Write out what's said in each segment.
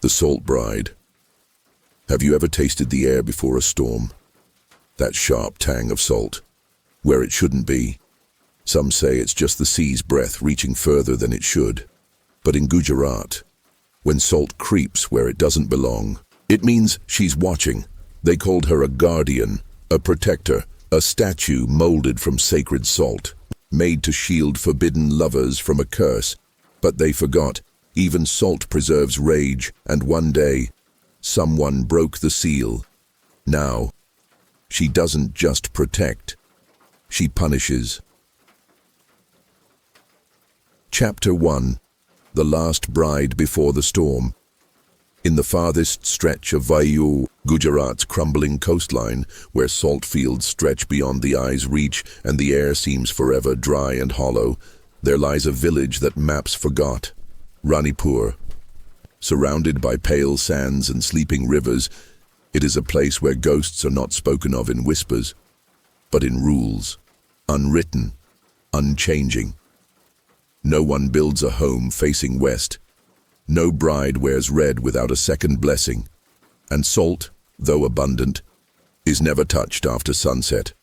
The Salt Bride. Have you ever tasted the air before a storm? That sharp tang of salt, where it shouldn't be. Some say it's just the sea's breath reaching further than it should. But in Gujarat, when salt creeps where it doesn't belong, it means she's watching. They called her a guardian, a protector, a statue molded from sacred salt, made to shield forbidden lovers from a curse. But they forgot, even salt preserves rage, and one day, someone broke the seal. Now, she doesn't just protect, she punishes. Chapter 1. The Last Bride Before the Storm. In the farthest stretch of Vows, Gujarat's crumbling coastline, where salt fields stretch beyond the eye's reach and the air seems forever dry and hollow, there lies a village that maps forgot, Ranipur. Surrounded by pale sands and sleeping rivers, it is a place where ghosts are not spoken of in whispers, but in rules, unwritten, unchanging. No one builds a home facing west. No bride wears red without a second blessing. And salt, though abundant, is never touched after sunset.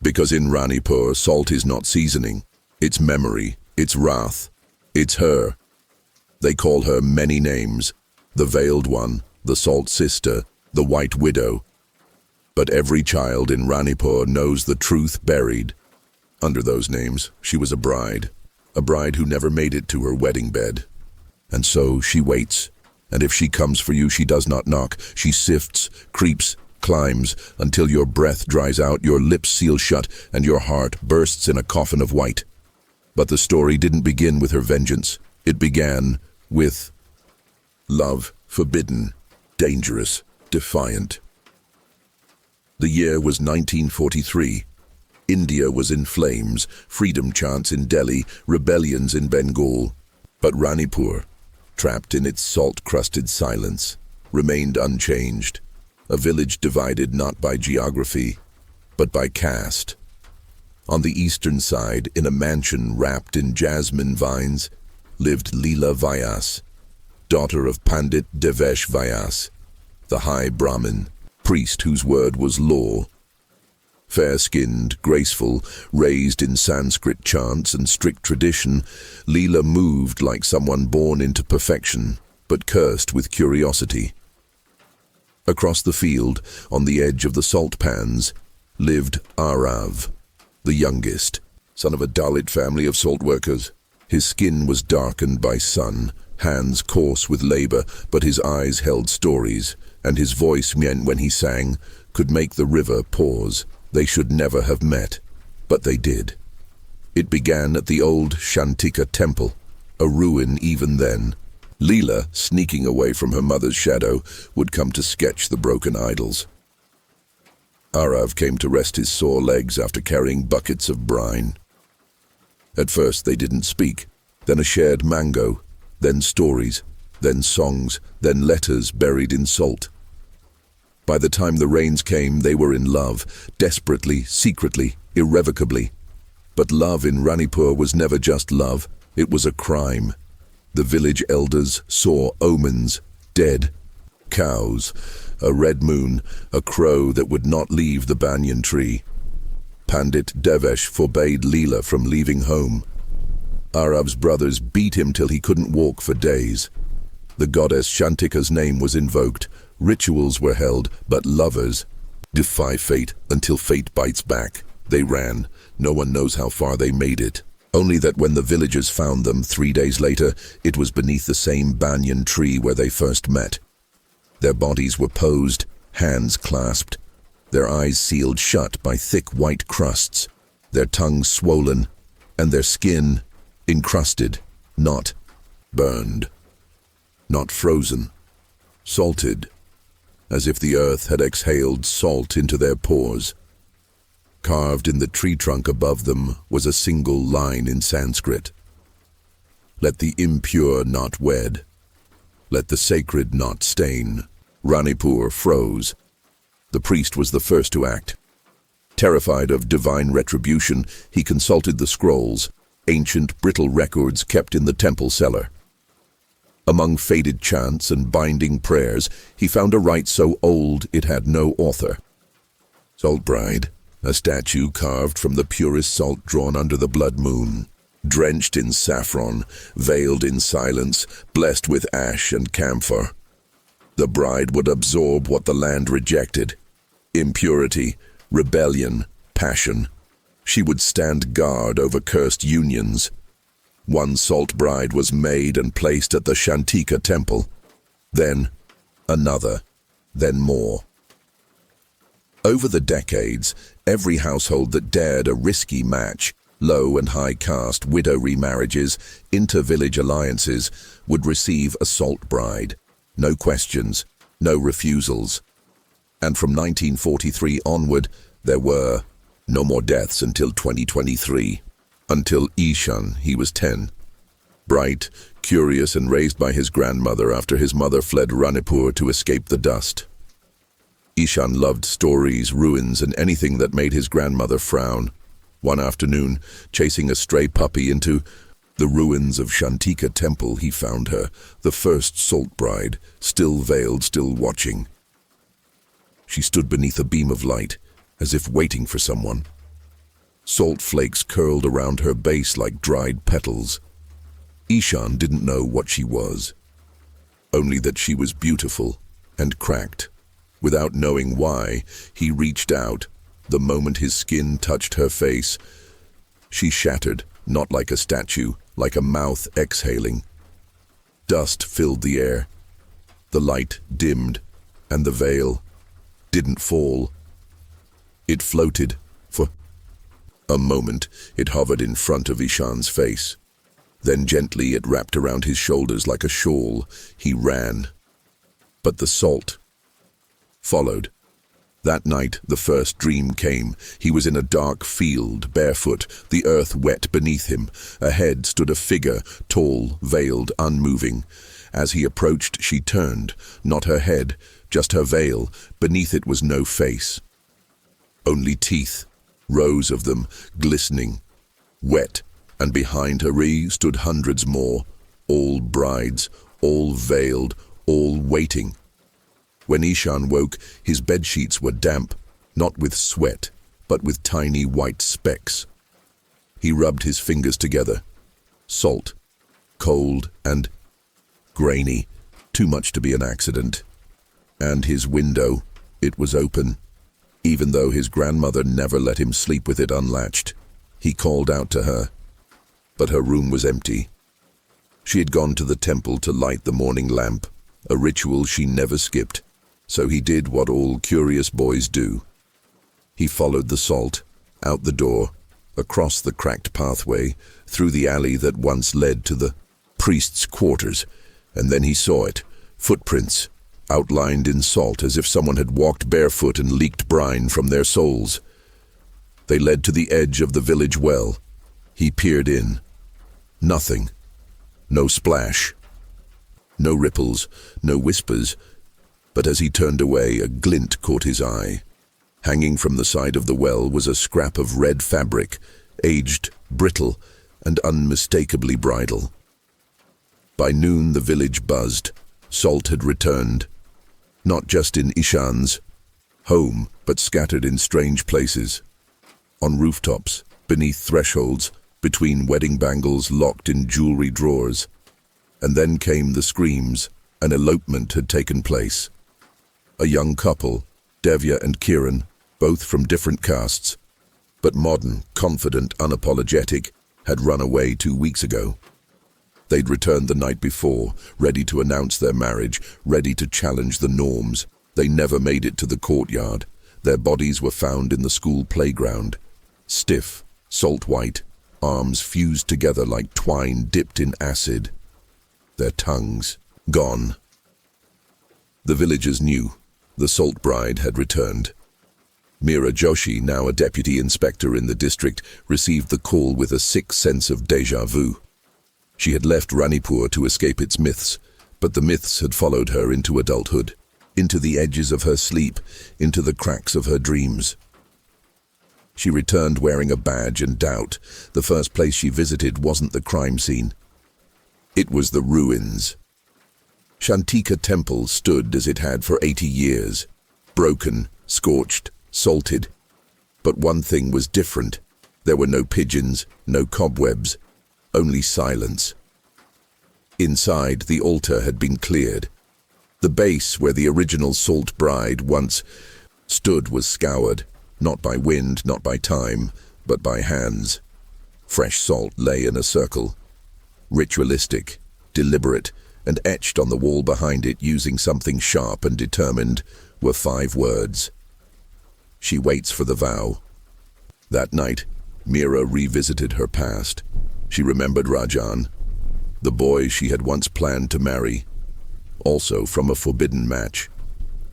Because in Ranipur, salt is not seasoning. It's memory, it's wrath, it's her. They call her many names: the Veiled One, the Salt Sister, the White Widow. But every child in Ranipur knows the truth buried under those names. She was a bride who never made it to her wedding bed. And so she waits, and if she comes for you, she does not knock. She sifts, creeps, climbs, until your breath dries out, your lips seal shut, and your heart bursts in a coffin of white. But the story didn't begin with her vengeance. It began with love, forbidden, dangerous, defiant. The year was 1943. India was in flames, freedom chants in Delhi, rebellions in Bengal. But Ranipur, trapped in its salt-crusted silence, remained unchanged, a village divided not by geography, but by caste. On the eastern side, in a mansion wrapped in jasmine vines, lived Leela Vyas, daughter of Pandit Devesh Vyas, the high Brahmin, priest whose word was law. Fair-skinned, graceful, raised in Sanskrit chants and strict tradition, Leela moved like someone born into perfection, but cursed with curiosity. Across the field, on the edge of the salt pans, lived Arav, the youngest, son of a Dalit family of salt workers. His skin was darkened by sun, hands coarse with labor, but his eyes held stories, and his voice, when he sang, could make the river pause. They should never have met, but they did. It began at the old Shantika temple, a ruin even then. Leela, sneaking away from her mother's shadow, would come to sketch the broken idols. Arav came to rest his sore legs after carrying buckets of brine. At first they didn't speak, then a shared mango, then stories, then songs, then letters buried in salt. By the time the rains came, they were in love, desperately, secretly, irrevocably. But love in Ranipur was never just love, it was a crime. The village elders saw omens, dead, cows, a red moon, a crow that would not leave the banyan tree. Pandit Devesh forbade Leela from leaving home. Arav's brothers beat him till he couldn't walk for days. The goddess Shantika's name was invoked. Rituals were held, but lovers defy fate until fate bites back. They ran. No one knows how far they made it. Only that when the villagers found them 3 days later, it was beneath the same banyan tree where they first met. Their bodies were posed, hands clasped, their eyes sealed shut by thick white crusts, their tongues swollen, and their skin encrusted, not burned, not frozen, salted, as if the earth had exhaled salt into their pores. Carved in the tree trunk above them was a single line in Sanskrit: "Let the impure not wed. Let the sacred not stain." Ranipur froze. The priest was the first to act. Terrified of divine retribution, he consulted the scrolls, ancient brittle records kept in the temple cellar. Among faded chants and binding prayers, he found a rite so old it had no author. Salt Bride, a statue carved from the purest salt drawn under the blood moon, drenched in saffron, veiled in silence, blessed with ash and camphor. The bride would absorb what the land rejected: impurity, rebellion, passion. She would stand guard over cursed unions. One salt bride was made and placed at the Shantika temple. Then another, then more. Over the decades, every household that dared a risky match, low and high caste widow remarriages, inter-village alliances, would receive a salt bride. No questions, no refusals. And from 1943 onward, there were no more deaths until 2023. Until Ishan, he was 10. Bright, curious, and raised by his grandmother after his mother fled Ranipur to escape the dust. Ishan loved stories, ruins, and anything that made his grandmother frown. One afternoon, chasing a stray puppy into the ruins of Shantika temple, he found her, the first salt bride, still veiled, still watching. She stood beneath a beam of light, as if waiting for someone. Salt flakes curled around her base like dried petals. Ishan didn't know what she was, only that she was beautiful and cracked. Without knowing why, he reached out. The moment his skin touched her face, she shattered, not like a statue, like a mouth exhaling. Dust filled the air. The light dimmed, and the veil didn't fall. It floated. For a moment, it hovered in front of Ishan's face. Then gently it wrapped around his shoulders like a shawl. He ran. But the salt followed. That night, the first dream came. He was in a dark field, barefoot, the earth wet beneath him. Ahead stood a figure, tall, veiled, unmoving. As he approached, she turned. Not her head, just her veil. Beneath it was no face. Only teeth, rows of them, glistening, wet, and behind her stood hundreds more, all brides, all veiled, all waiting. When Ishan woke, his bedsheets were damp, not with sweat, but with tiny white specks. He rubbed his fingers together. Salt, cold and grainy, too much to be an accident. And his window, it was open. Even though his grandmother never let him sleep with it unlatched. He called out to her, but her room was empty. She had gone to the temple to light the morning lamp, a ritual she never skipped, so he did what all curious boys do. He followed the salt, out the door, across the cracked pathway, through the alley that once led to the priest's quarters, and then he saw it, footprints, outlined in salt as if someone had walked barefoot and leaked brine from their soles. They led to the edge of the village well. He peered in. Nothing. No splash. No ripples, no whispers. But as he turned away, a glint caught his eye. Hanging from the side of the well was a scrap of red fabric, aged, brittle, and unmistakably bridal. By noon the village buzzed. Salt had returned. Not just in Ishan's home, but scattered in strange places. On rooftops, beneath thresholds, between wedding bangles locked in jewelry drawers. And then came the screams. An elopement had taken place. A young couple, Devya and Kiran, both from different castes, but modern, confident, unapologetic, had run away 2 weeks ago. They'd returned the night before, ready to announce their marriage, ready to challenge the norms. They never made it to the courtyard. Their bodies were found in the school playground. Stiff, salt white, arms fused together like twine dipped in acid. Their tongues gone. The villagers knew. The salt bride had returned. Meera Joshi, now a deputy inspector in the district, received the call with a sick sense of déjà vu. She had left Ranipur to escape its myths, but the myths had followed her into adulthood, into the edges of her sleep, into the cracks of her dreams. She returned wearing a badge and doubt. The first place she visited wasn't the crime scene. It was the ruins. Shantika Temple stood as it had for 80 years, broken, scorched, salted. But one thing was different. There were no pigeons, no cobwebs, only silence. Inside, the altar had been cleared. The base where the original salt bride once stood was scoured, not by wind, not by time, but by hands. Fresh salt lay in a circle, ritualistic, deliberate, and etched on the wall behind it using something sharp and determined were 5 words. She waits for the vow. That night, Meera revisited her past. She remembered Rajan, the boy she had once planned to marry, also from a forbidden match.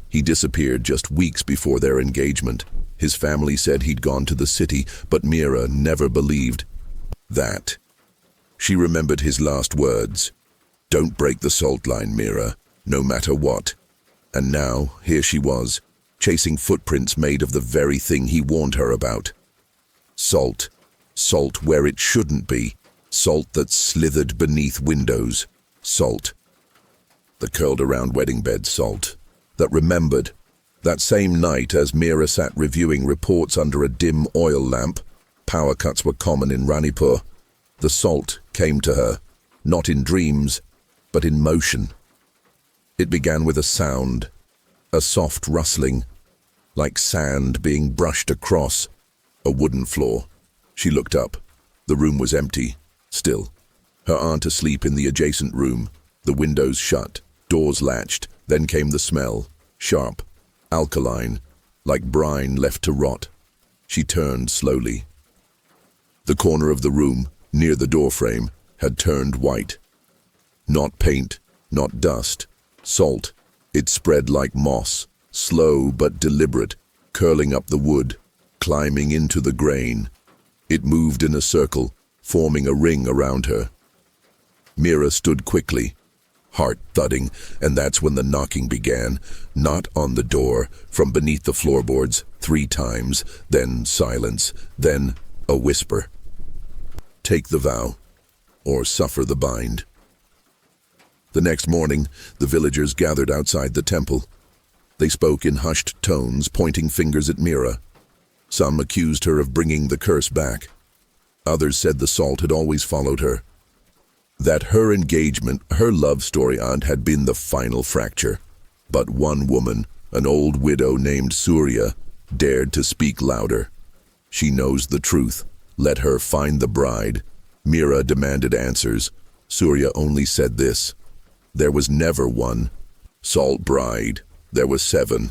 He disappeared just weeks before their engagement. His family said he'd gone to the city, but Meera never believed that. She remembered his last words. Don't break the salt line, Meera, no matter what. And now, here she was, chasing footprints made of the very thing he warned her about. Salt. Salt where it shouldn't be. Salt that slithered beneath windows. Salt. The curled-around wedding bed salt. That remembered. That same night, as Meera sat reviewing reports under a dim oil lamp, power cuts were common in Ranipur. The salt came to her, not in dreams, but in motion. It began with a sound, a soft rustling, like sand being brushed across a wooden floor. She looked up. The room was empty, still. Her aunt asleep in the adjacent room, the windows shut, doors latched. Then came the smell, sharp, alkaline, like brine left to rot. She turned slowly. The corner of the room, near the doorframe, had turned white. Not paint, not dust, salt. It spread like moss, slow but deliberate, curling up the wood, climbing into the grain. It moved in a circle, forming a ring around her. Meera stood quickly, heart thudding, and that's when the knocking began. Not on the door, from beneath the floorboards, 3 times, then silence, then a whisper. Take the vow, or suffer the bind. The next morning, the villagers gathered outside the temple. They spoke in hushed tones, pointing fingers at Meera. Some accused her of bringing the curse back. Others said the salt had always followed her. That her engagement, her love story aunt, had been the final fracture. But one woman, an old widow named Surya, dared to speak louder. She knows the truth. Let her find the bride. Meera demanded answers. Surya only said this. There was never one. Salt bride. There was 7.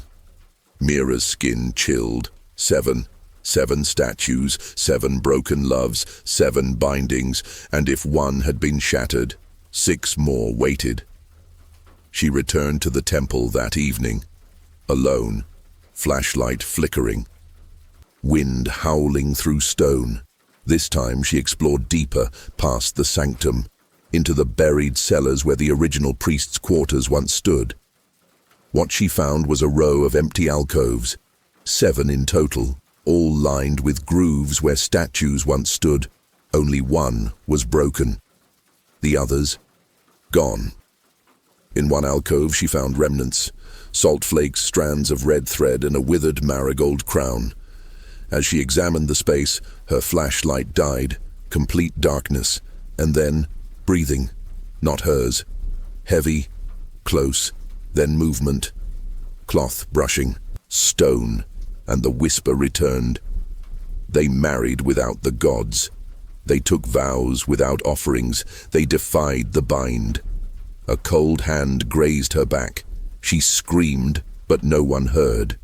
Meera's skin chilled. 7. 7 statues, 7 broken loves, 7 bindings, and if one had been shattered, 6 more waited. She returned to the temple that evening, alone, flashlight flickering, wind howling through stone. This time she explored deeper, past the sanctum, into the buried cellars where the original priest's quarters once stood. What she found was a row of empty alcoves, 7 in total, all lined with grooves where statues once stood. Only one was broken. The others, gone. In one alcove she found remnants, salt flakes, strands of red thread, and a withered marigold crown. As she examined the space, her flashlight died, complete darkness, and then breathing, not hers. Heavy, close, then movement, cloth brushing, stone, and the whisper returned. They married without the gods. They took vows without offerings. They defied the bind. A cold hand grazed her back. She screamed, but no one heard.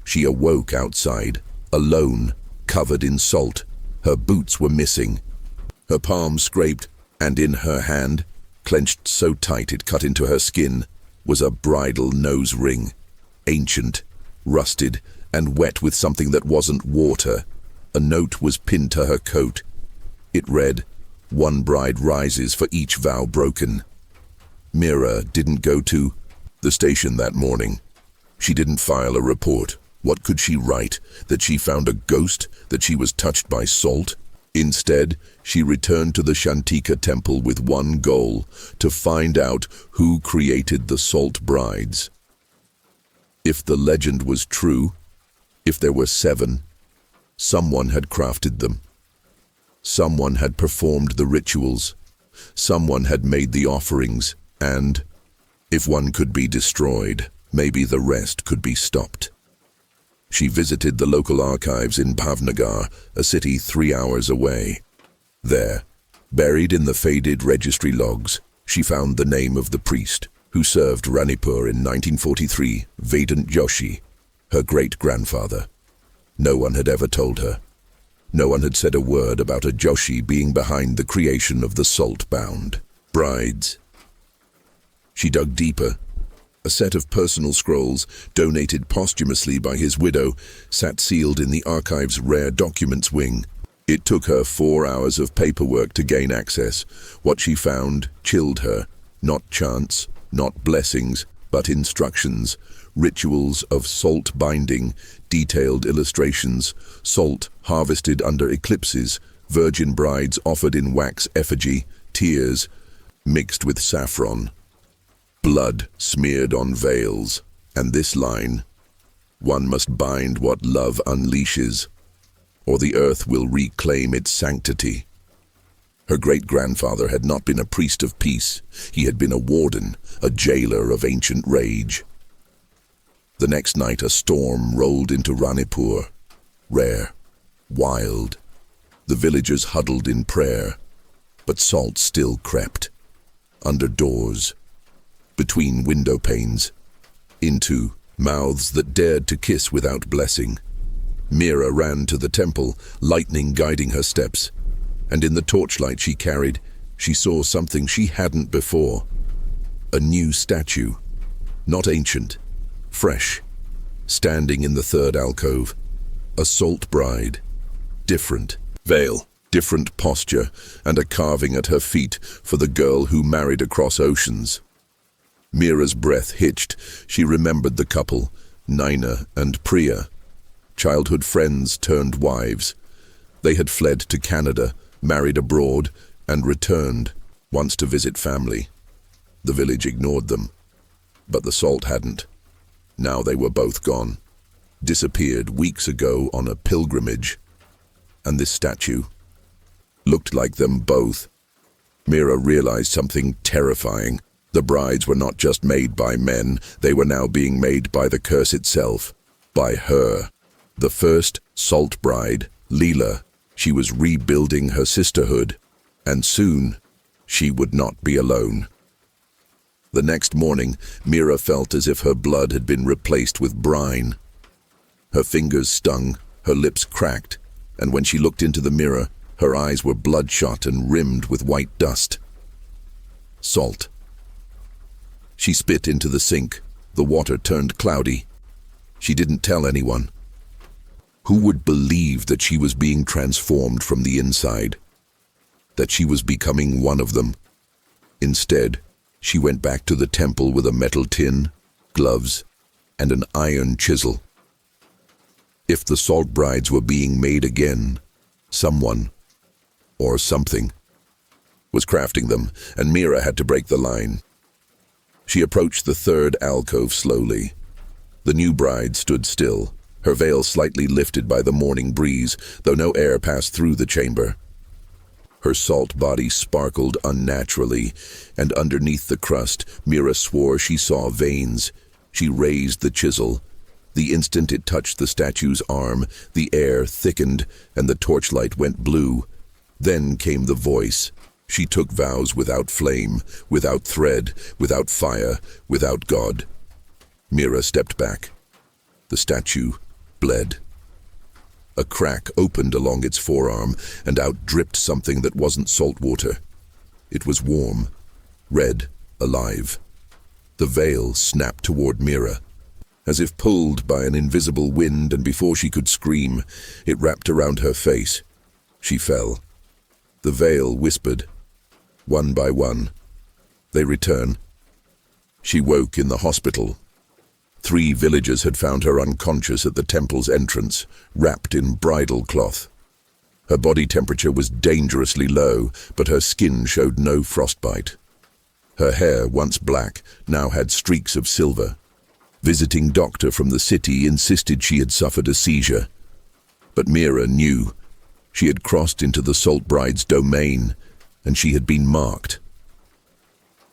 She awoke outside, alone, covered in salt. Her boots were missing. Her palm scraped, and in her hand, clenched so tight it cut into her skin, was a bridal nose ring, ancient, rusted, and wet with something that wasn't water. A note was pinned to her coat. It read, "One bride rises for each vow broken." Meera didn't go to the station that morning. She didn't file a report. What could she write? That she found a ghost? That she was touched by salt? Instead, she returned to the Shantika temple with one goal: to find out who created the salt brides. If the legend was true, if there were 7, someone had crafted them. Someone had performed the rituals. Someone had made the offerings, and if one could be destroyed, maybe the rest could be stopped. She visited the local archives in Bhavnagar, a city 3 hours away. There, buried in the faded registry logs, she found the name of the priest who served Ranipur in 1943, Vedant Joshi, her great-grandfather. No one had ever told her. No one had said a word about a Joshi being behind the creation of the salt-bound brides. She dug deeper. A set of personal scrolls, donated posthumously by his widow, sat sealed in the archive's rare documents wing. It took her 4 hours of paperwork to gain access. What she found chilled her. Not chants, not blessings, but instructions. Rituals of salt binding, detailed illustrations, salt harvested under eclipses, virgin brides offered in wax effigy, tears mixed with saffron, blood smeared on veils, and this line: "One must bind what love unleashes, or the earth will reclaim its sanctity." Her great-grandfather had not been a priest of peace. He had been a warden, a jailer of ancient rage. The next night a storm rolled into Ranipur. Rare, wild. The villagers huddled in prayer, but salt still crept. Under doors, between window panes, into mouths that dared to kiss without blessing. Meera ran to the temple, lightning guiding her steps, and in the torchlight she carried, she saw something she hadn't before. A new statue, not ancient, fresh, standing in the third alcove. A salt bride, different veil, different posture, and a carving at her feet for the girl who married across oceans. Meera's breath hitched. She remembered the couple, Naina and Priya, childhood friends turned wives. They had fled to Canada, married abroad, and returned, once to visit family. The village ignored them, but the salt hadn't. Now they were both gone, disappeared weeks ago on a pilgrimage. And this statue looked like them both. Meera realized something terrifying. The brides were not just made by men, they were now being made by the curse itself, by her. The first salt bride, Leela, she was rebuilding her sisterhood, and soon she would not be alone. The next morning, Meera felt as if her blood had been replaced with brine. Her fingers stung, her lips cracked, and when she looked into the mirror, her eyes were bloodshot and rimmed with white dust. Salt. She spit into the sink. The water turned cloudy. She didn't tell anyone. Who would believe that she was being transformed from the inside? That she was becoming one of them? Instead, she went back to the temple with a metal tin, gloves, and an iron chisel. If the salt brides were being made again, someone, or something, was crafting them, and Meera had to break the line. She approached the third alcove slowly. The new bride stood still, her veil slightly lifted by the morning breeze, though no air passed through the chamber. Her salt body sparkled unnaturally, and underneath the crust, Meera swore she saw veins. She raised the chisel. The instant it touched the statue's arm, the air thickened, and the torchlight went blue. Then came the voice. She took vows without flame, without thread, without fire, without God. Meera stepped back. The statue bled. A crack opened along its forearm, and out dripped something that wasn't salt water. It was warm, red, alive. The veil snapped toward Meera, as if pulled by an invisible wind, and before she could scream, it wrapped around her face. She fell. The veil whispered. One by one, they return. She woke in the hospital. 3 villagers had found her unconscious at the temple's entrance, wrapped in bridal cloth. Her body temperature was dangerously low, but her skin showed no frostbite. Her hair, once black, now had streaks of silver. Visiting doctor from the city insisted she had suffered a seizure. But Meera knew. She had crossed into the Salt Bride's domain, and she had been marked.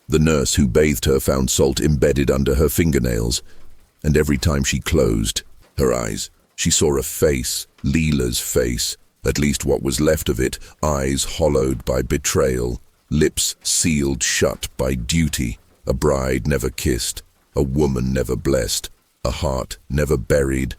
The nurse who bathed her found salt embedded under her fingernails, and every time she closed her eyes, she saw a face, Leela's face, at least what was left of it, eyes hollowed by betrayal, lips sealed shut by duty, a bride never kissed, a woman never blessed, a heart never buried.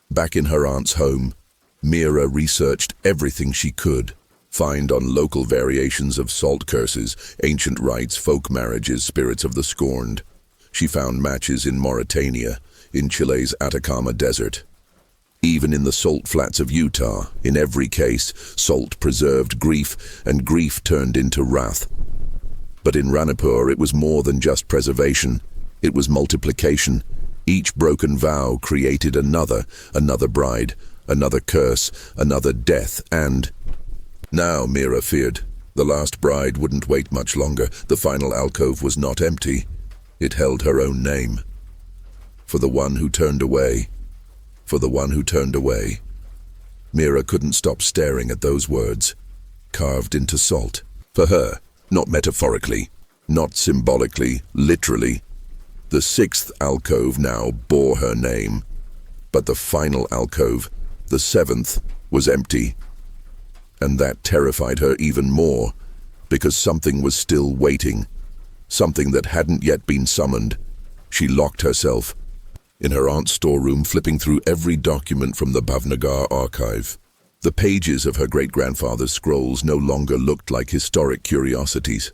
Back in her aunt's home, Meera researched everything she could find on local variations of salt curses, ancient rites, folk marriages, spirits of the scorned. She found matches in Mauritania, in Chile's Atacama Desert. Even in the salt flats of Utah, in every case, salt preserved grief, and grief turned into wrath. But in Ranipur, it was more than just preservation. It was multiplication. Each broken vow created another bride, another curse, another death, and... Now Meera feared. The last bride wouldn't wait much longer. The final alcove was not empty. It held her own name. For the one who turned away. For the one who turned away. Meera couldn't stop staring at those words, carved into salt. For her, not metaphorically, not symbolically, literally. The sixth alcove now bore her name. But the final alcove, the seventh, was empty. And that terrified her even more, because something was still waiting, something that hadn't yet been summoned. She locked herself in her aunt's storeroom, flipping through every document from the Bhavnagar archive. The pages of her great-grandfather's scrolls no longer looked like historic curiosities.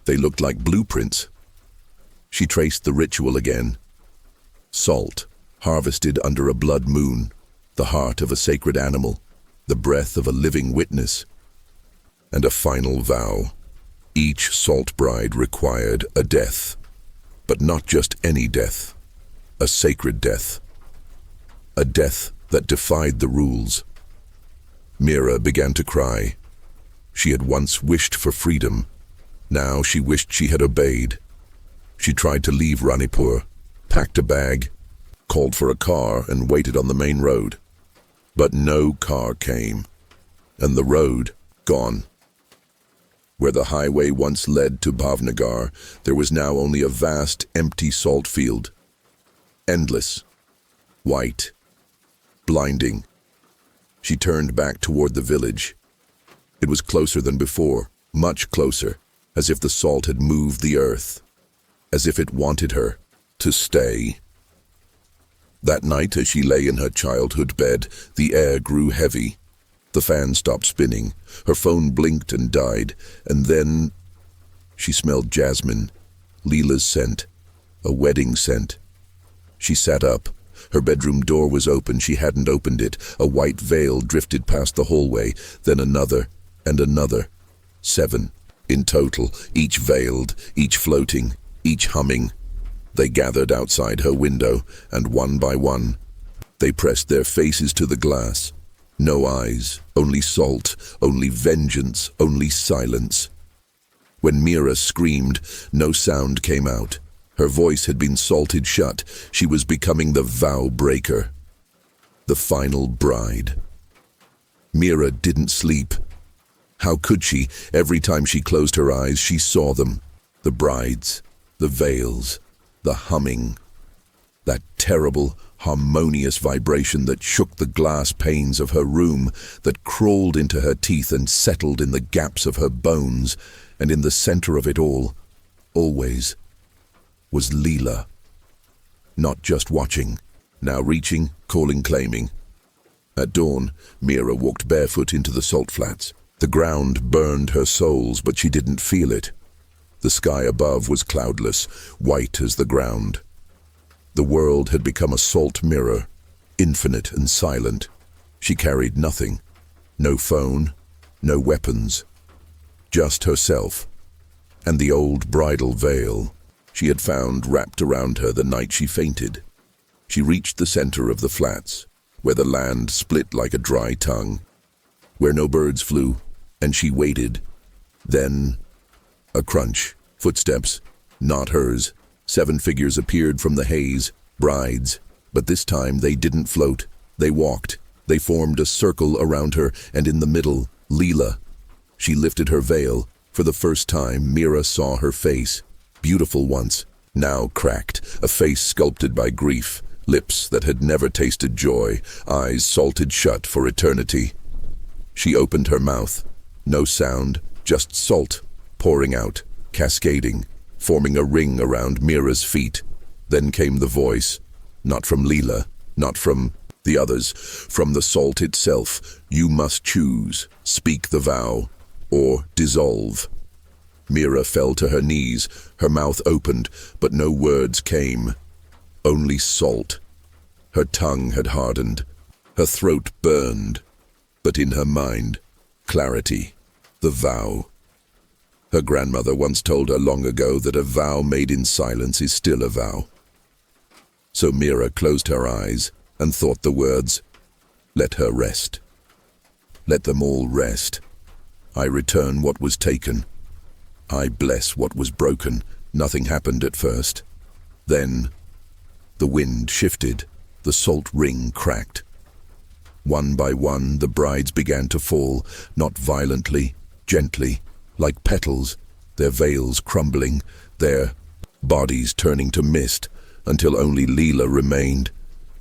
They looked like blueprints. She traced the ritual again. Salt, harvested under a blood moon, the heart of a sacred animal, the breath of a living witness, and a final vow. Each salt bride required a death, but not just any death, a sacred death, a death that defied the rules. Meera began to cry. She had once wished for freedom. Now she wished she had obeyed. She tried to leave Ranipur, packed a bag, called for a car, and waited on the main road. But no car came, and the road gone. Where the highway once led to Bhavnagar, there was now only a vast, empty salt field. Endless, white, blinding. She turned back toward the village. It was closer than before, much closer, as if the salt had moved the earth, as if it wanted her to stay. That night, as she lay in her childhood bed, the air grew heavy. The fan stopped spinning, her phone blinked and died, and then she smelled jasmine, Leela's scent, a wedding scent. She sat up. Her bedroom door was open. She hadn't opened it. A white veil drifted past the hallway, then another and another. 7 in total, each veiled, each floating, each humming. They gathered outside her window, and one by one, they pressed their faces to the glass. No eyes, only salt, only vengeance, only silence. When Meera screamed, no sound came out. Her voice had been salted shut. She was becoming the vow breaker, the final bride. Meera didn't sleep. How could she? Every time she closed her eyes, she saw them. The brides, the veils, the humming. That terrible, harmonious vibration that shook the glass panes of her room, that crawled into her teeth and settled in the gaps of her bones, and in the center of it all, always, was Leela. Not just watching, now reaching, calling, claiming. At dawn, Meera walked barefoot into the salt flats. The ground burned her soles, but she didn't feel it. The sky above was cloudless, white as the ground. The world had become a salt mirror, infinite and silent. She carried nothing. No phone, no weapons. Just herself, and the old bridal veil she had found wrapped around her the night she fainted. She reached the center of the flats, where the land split like a dry tongue. where no birds flew, and she waited. Then, a crunch, footsteps, not hers. 7 figures appeared from the haze, brides, but this time they didn't float. They walked. They formed a circle around her, and in the middle, Leela. She lifted her veil. For the first time, Meera saw her face. Beautiful once, now cracked, a face sculpted by grief, lips that had never tasted joy, eyes salted shut for eternity. She opened her mouth. No sound, just salt, pouring out, cascading, forming a ring around Meera's feet. Then came the voice, not from Leela, not from the others, from the salt itself. You must choose, speak the vow, or dissolve. Meera fell to her knees, her mouth opened, but no words came. Only salt. Her tongue had hardened, her throat burned, but in her mind, clarity, the vow. Her grandmother once told her long ago that a vow made in silence is still a vow. So Meera closed her eyes and thought the words, let her rest. Let them all rest. I return what was taken. I bless what was broken. Nothing happened at first. Then, the wind shifted, the salt ring cracked. One by one, the brides began to fall, not violently, gently, like petals, their veils crumbling, their bodies turning to mist, until only Leela remained.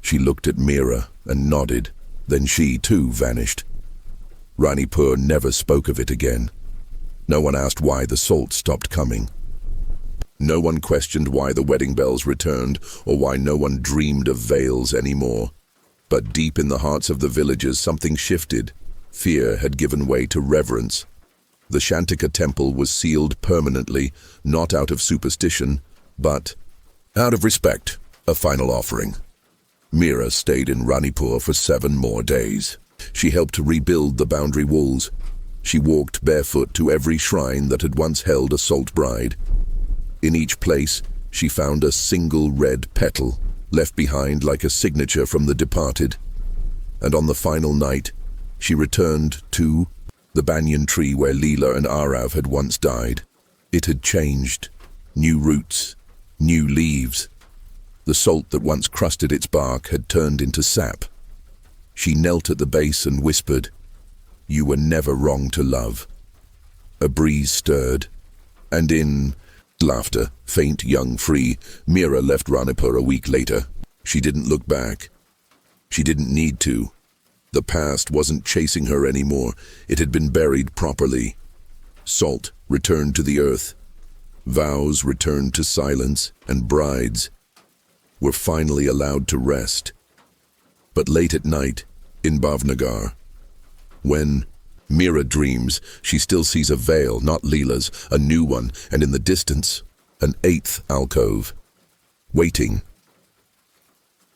She looked at Meera and nodded, then she too vanished. Ranipur never spoke of it again. No one asked why the salt stopped coming. No one questioned why the wedding bells returned, or why no one dreamed of veils anymore. But deep in the hearts of the villagers something shifted. Fear had given way to reverence. The Shantika temple was sealed permanently, not out of superstition, but out of respect, a final offering. Meera stayed in Ranipur for 7 more days. She helped rebuild the boundary walls. She walked barefoot to every shrine that had once held a salt bride. In each place, she found a single red petal, left behind like a signature from the departed. And on the final night, she returned to the banyan tree where Leela and Arav had once died. It had changed. New roots, new leaves. The salt that once crusted its bark had turned into sap. She knelt at the base and whispered, "You were never wrong to love." A breeze stirred, and in laughter, faint, young, free, Meera left Ranipur a week later. She didn't look back. She didn't need to. The past wasn't chasing her anymore. It had been buried properly. Salt returned to the earth. Vows returned to silence, and brides were finally allowed to rest. But late at night, in Bhavnagar, when Meera dreams, she still sees a veil, not Leela's, a new one, and in the distance, an 8th alcove, waiting.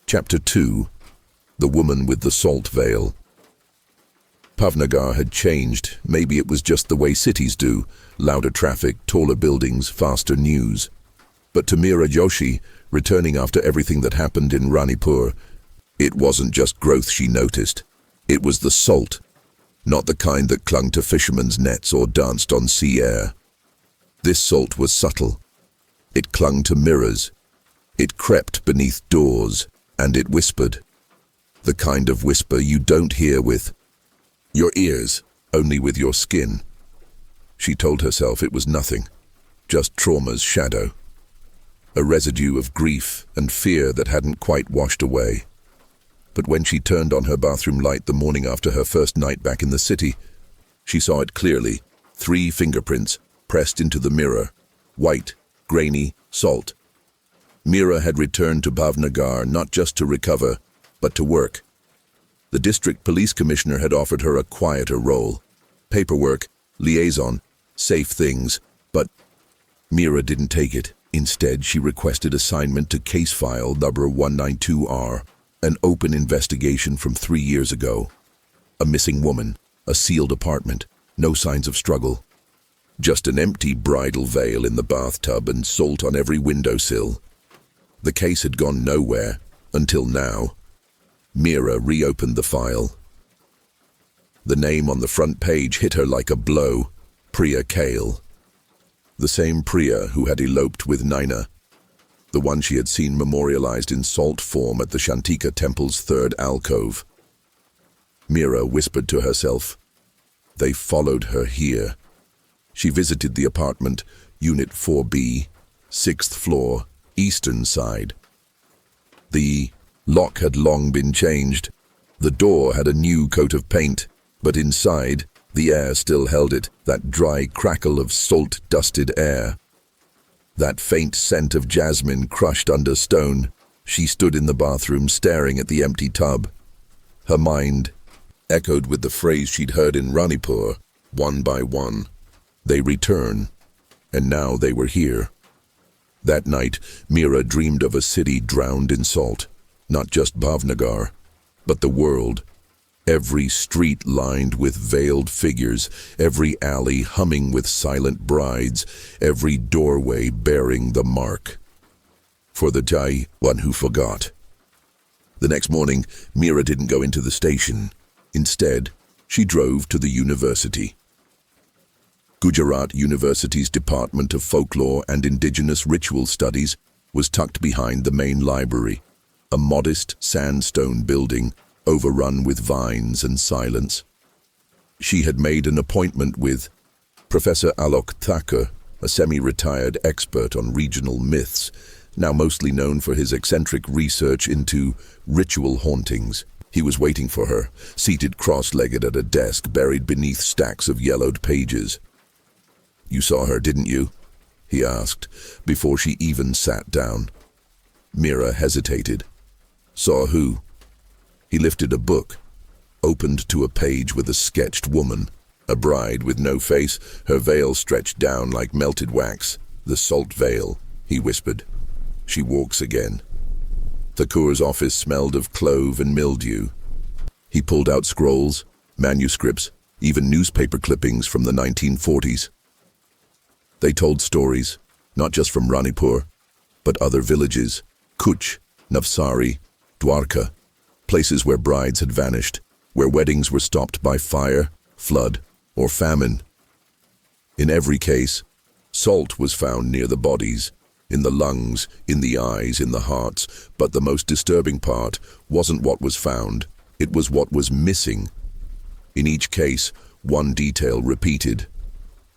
Chapter 2. The Woman with the Salt Veil. Bhavnagar had changed. Maybe it was just the way cities do. Louder traffic, taller buildings, faster news. But to Meera Joshi, returning after everything that happened in Ranipur, it wasn't just growth she noticed. It was the salt. Not the kind that clung to fishermen's nets or danced on sea air. This salt was subtle. It clung to mirrors. It crept beneath doors, and it whispered. The kind of whisper you don't hear with your ears, only with your skin. She told herself it was nothing, just trauma's shadow. A residue of grief and fear that hadn't quite washed away. But when she turned on her bathroom light the morning after her first night back in the city, she saw it clearly. 3 fingerprints pressed into the mirror. White, grainy, salt. Meera had returned to Bhavnagar not just to recover, but to work. The district police commissioner had offered her a quieter role. Paperwork, liaison, safe things, but Meera didn't take it. Instead, she requested assignment to case file number 192R. An open investigation from 3 years ago. A missing woman, a sealed apartment, no signs of struggle. Just an empty bridal veil in the bathtub and salt on every windowsill. The case had gone nowhere, until now. Meera reopened the file. The name on the front page hit her like a blow. Priya Kale. The same Priya who had eloped with Naina. The one she had seen memorialized in salt form at the Shantika temple's third alcove. Meera whispered to herself. They followed her here. She visited the apartment, Unit 4B, 6th floor, eastern side. The lock had long been changed. The door had a new coat of paint, but inside, the air still held it, that dry crackle of salt-dusted air. That faint scent of jasmine crushed under stone. She stood in the bathroom staring at the empty tub. Her mind echoed with the phrase she'd heard in Ranipur, one by one. They return, and now they were here. That night, Meera dreamed of a city drowned in salt, not just Bhavnagar, but the world. Every street lined with veiled figures, every alley humming with silent brides, every doorway bearing the mark. For the Jai, one who forgot. The next morning, Meera didn't go into the station. Instead, she drove to the university. Gujarat University's Department of Folklore and Indigenous Ritual Studies was tucked behind the main library, a modest sandstone building overrun with vines and silence. She had made an appointment with Professor Alok Thakur, a semi-retired expert on regional myths, now mostly known for his eccentric research into ritual hauntings. He was waiting for her, seated cross-legged at a desk buried beneath stacks of yellowed pages. "You saw her, didn't you?" he asked, before she even sat down. Meera hesitated. "Saw who?" He lifted a book, opened to a page with a sketched woman, a bride with no face, her veil stretched down like melted wax. "The salt veil," he whispered. "She walks again." Thakur's office smelled of clove and mildew. He pulled out scrolls, manuscripts, even newspaper clippings from the 1940s. They told stories, not just from Ranipur, but other villages, Kuch, Navsari, Dwarka, places where brides had vanished, where weddings were stopped by fire, flood, or famine. In every case, salt was found near the bodies, in the lungs, in the eyes, in the hearts, but the most disturbing part wasn't what was found, it was what was missing. In each case, one detail repeated.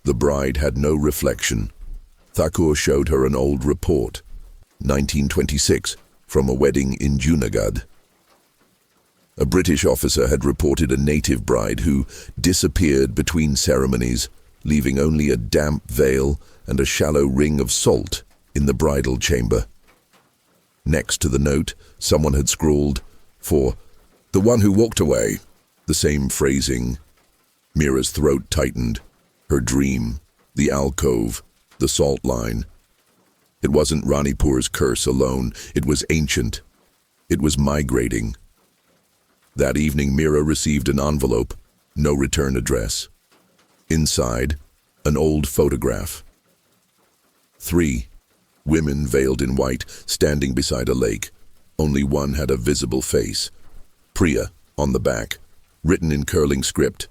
The bride had no reflection. Thakur showed her an old report, 1926, from a wedding in Junagadh. A British officer had reported a native bride who disappeared between ceremonies, leaving only a damp veil and a shallow ring of salt in the bridal chamber. Next to the note, someone had scrawled, "For the one who walked away," the same phrasing. Meera's throat tightened. Her dream, the alcove, the salt line. It wasn't Ranipur's curse alone, it was ancient. It was migrating. That evening, Meera received an envelope, no return address. Inside, an old photograph. 3 women veiled in white, standing beside a lake. Only one had a visible face. Priya, on the back, written in curling script.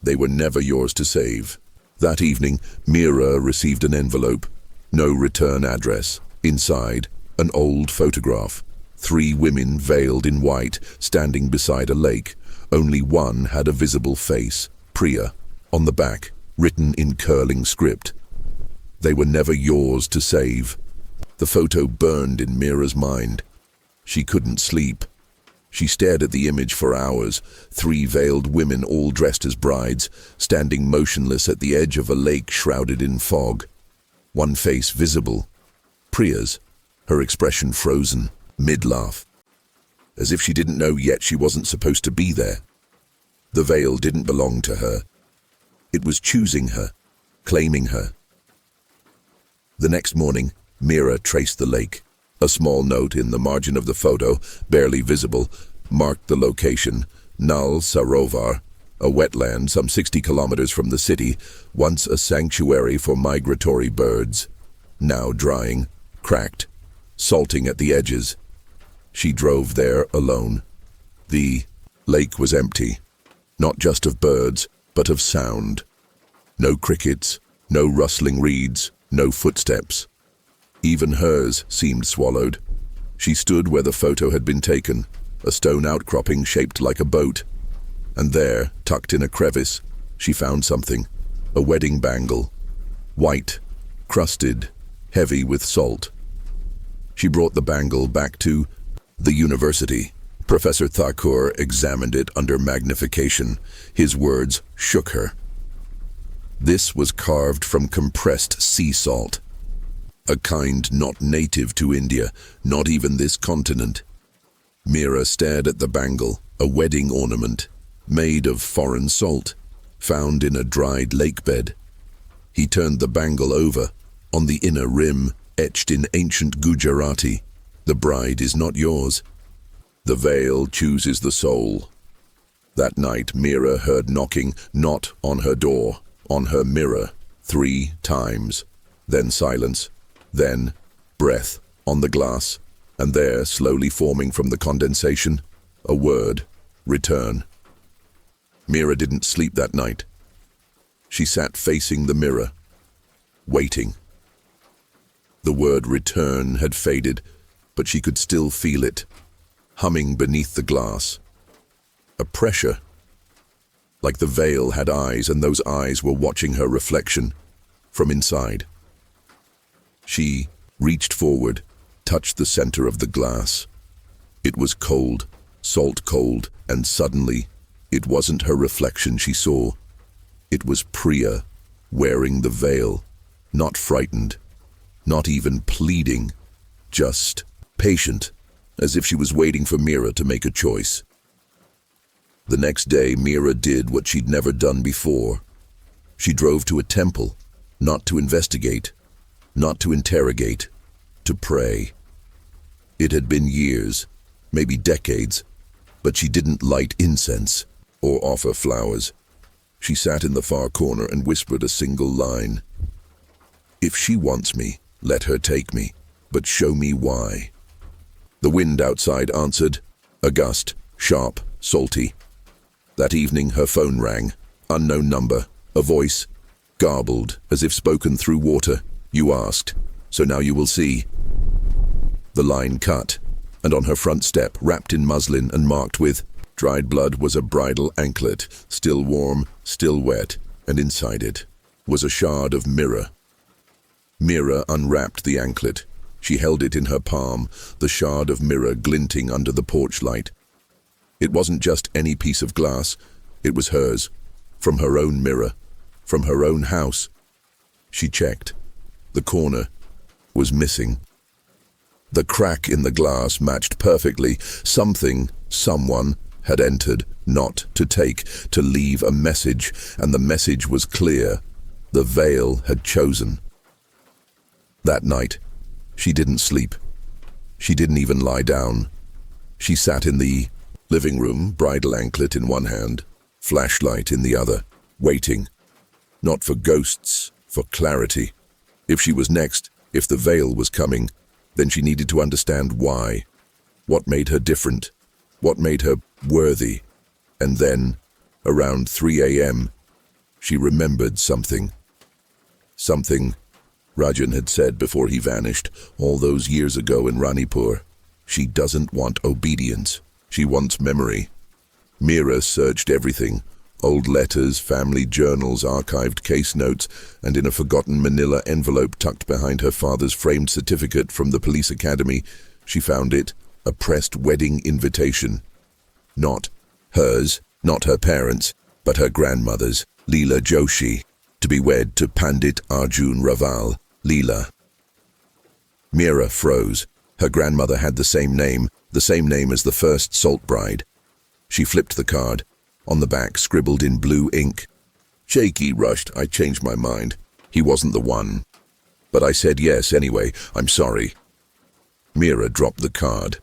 They were never yours to save. That evening, Meera received an envelope, no return address. Inside, an old photograph. 3 women veiled in white, standing beside a lake. Only one had a visible face, Priya, on the back, written in curling script. They were never yours to save. The photo burned in Meera's mind. She couldn't sleep. She stared at the image for hours, 3 veiled women all dressed as brides, standing motionless at the edge of a lake shrouded in fog. One face visible, Priya's, her expression frozen, mid-laugh. As if she didn't know yet she wasn't supposed to be there. The veil didn't belong to her. It was choosing her, claiming her. The next morning, Meera traced the lake. A small note in the margin of the photo, barely visible, marked the location, Nal Sarovar, a wetland some 60 kilometers from the city, once a sanctuary for migratory birds, now drying, cracked, salting at the edges. She drove there alone. The lake was empty. not just of birds, but of sound. No crickets, no rustling reeds, no footsteps. Even hers seemed swallowed. She stood where the photo had been taken, a stone outcropping shaped like a boat. And there, tucked in a crevice, she found something, a wedding bangle. White, crusted, heavy with salt. She brought the bangle back to the university. Professor Thakur examined it under magnification. His words shook her. This was carved from compressed sea salt, a kind not native to India, not even this continent. Meera stared at the bangle, a wedding ornament, made of foreign salt, found in a dried lake bed. He turned the bangle over. On the inner rim, etched in ancient Gujarati, "The bride is not yours. The veil chooses the soul." That night, Meera heard knocking, not on her door, on her mirror, 3 times. Then silence, then breath on the glass, and there, slowly forming from the condensation, a word, return. Meera didn't sleep that night. She sat facing the mirror, waiting. The word return had faded, but she could still feel it, humming beneath the glass. A pressure, like the veil had eyes, and those eyes were watching her reflection from inside. She reached forward, touched the center of the glass. It was cold, salt cold, and suddenly, it wasn't her reflection she saw. It was Priya, wearing the veil, not frightened, not even pleading, just patient, as if she was waiting for Meera to make a choice. The next day, Meera did what she'd never done before. She drove to a temple, not to investigate, not to interrogate, to pray. It had been years, maybe decades, but she didn't light incense or offer flowers. She sat in the far corner and whispered a single line. "If she wants me, let her take me, but show me why." The wind outside answered, a gust, sharp, salty. That evening her phone rang, unknown number, a voice, garbled, as if spoken through water. "You asked, so now you will see." The line cut, and on her front step, wrapped in muslin and marked with dried blood, was a bridal anklet, still warm, still wet, and inside it was a shard of mirror. Meera unwrapped the anklet. She held it in her palm, the shard of mirror glinting under the porch light. It wasn't just any piece of glass, it was hers, from her own mirror, from her own house. She checked. The corner was missing. The crack in the glass matched perfectly. Someone had entered, not to take, to leave a message, and the message was clear. The veil had chosen. That night, she didn't sleep. She didn't even lie down. She sat in the living room, bridal anklet in one hand, flashlight in the other, waiting. Not for ghosts, for clarity. If she was next, if the veil was coming, then she needed to understand why. What made her different? What made her worthy? And then, around 3 a.m., she remembered something. Something Rajan had said before he vanished all those years ago in Ranipur. She doesn't want obedience. She wants memory. Meera searched everything. Old letters, family journals, archived case notes, and in a forgotten manila envelope tucked behind her father's framed certificate from the police academy, she found it, a pressed wedding invitation. Not hers, not her parents', but her grandmother's, Leela Joshi, to be wed to Pandit Arjun Raval, Leela. Meera froze. Her grandmother had the same name as the first salt bride. She flipped the card. On the back, scribbled in blue ink. "Shaky rushed, I changed my mind. He wasn't the one. But I said yes anyway, I'm sorry." Meera dropped the card.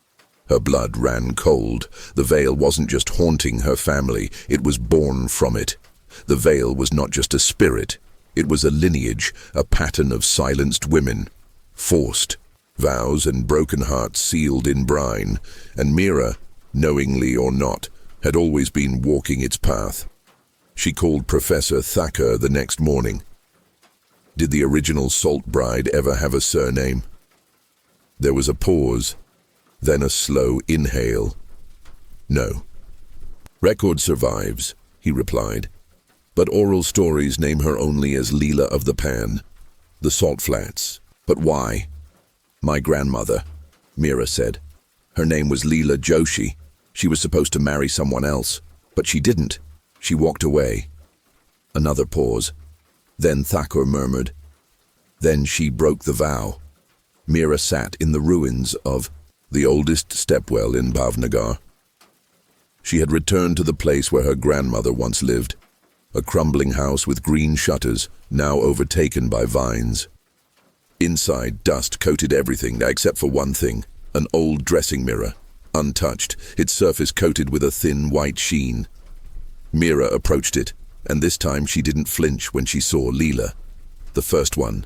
Her blood ran cold. The veil wasn't just haunting her family, it was born from it. The veil was not just a spirit, it was a lineage, a pattern of silenced women. Forced. Vows and broken hearts sealed in brine. And Meera, knowingly or not, had always been walking its path. She called Professor Thacker the next morning. Did the original Salt Bride ever have a surname? There was a pause, then a slow inhale. No. Record survives, he replied, but oral stories name her only as Leela of the Pan, the Salt Flats. But why? My grandmother, Meera said. Her name was Leela Joshi. She was supposed to marry someone else, but she didn't. She walked away. Another pause. Then Thakur murmured. Then she broke the vow. Meera sat in the ruins of the oldest stepwell in Bhavnagar. She had returned to the place where her grandmother once lived, a crumbling house with green shutters, now overtaken by vines. Inside, dust coated everything except for one thing, an old dressing mirror, untouched, its surface coated with a thin white sheen. Meera approached it, and this time she didn't flinch when she saw Leela, the first one,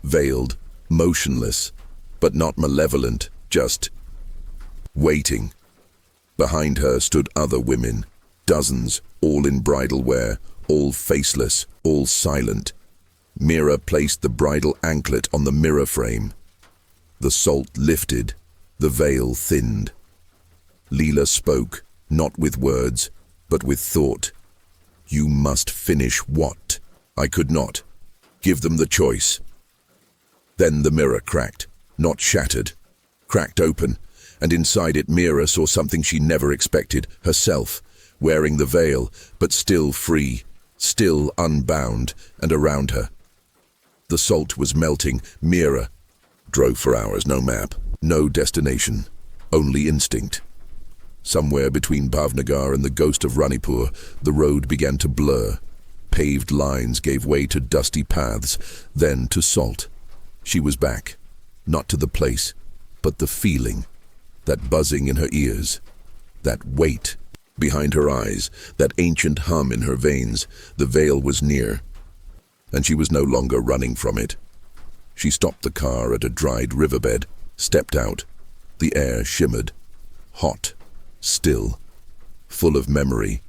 veiled, motionless, but not malevolent, just waiting. Behind her stood other women, dozens, all in bridal wear, all faceless, all silent. Meera placed the bridal anklet on the mirror frame. The salt lifted, the veil thinned. Leela spoke, not with words, but with thought. You must finish what? I could not. Give them the choice. Then the mirror cracked, not shattered, cracked open, and inside it Meera saw something she never expected, herself, wearing the veil, but still free, still unbound, and around her. The salt was melting. Meera drove for hours, no map, no destination, only instinct. Somewhere between Bhavnagar and the ghost of Ranipur, the road began to blur. Paved lines gave way to dusty paths, then to salt. She was back, not to the place, but the feeling, that buzzing in her ears, that weight behind her eyes, that ancient hum in her veins. The veil was near, and she was no longer running from it. She stopped the car at a dried riverbed, stepped out. The air shimmered, hot, still, full of memory.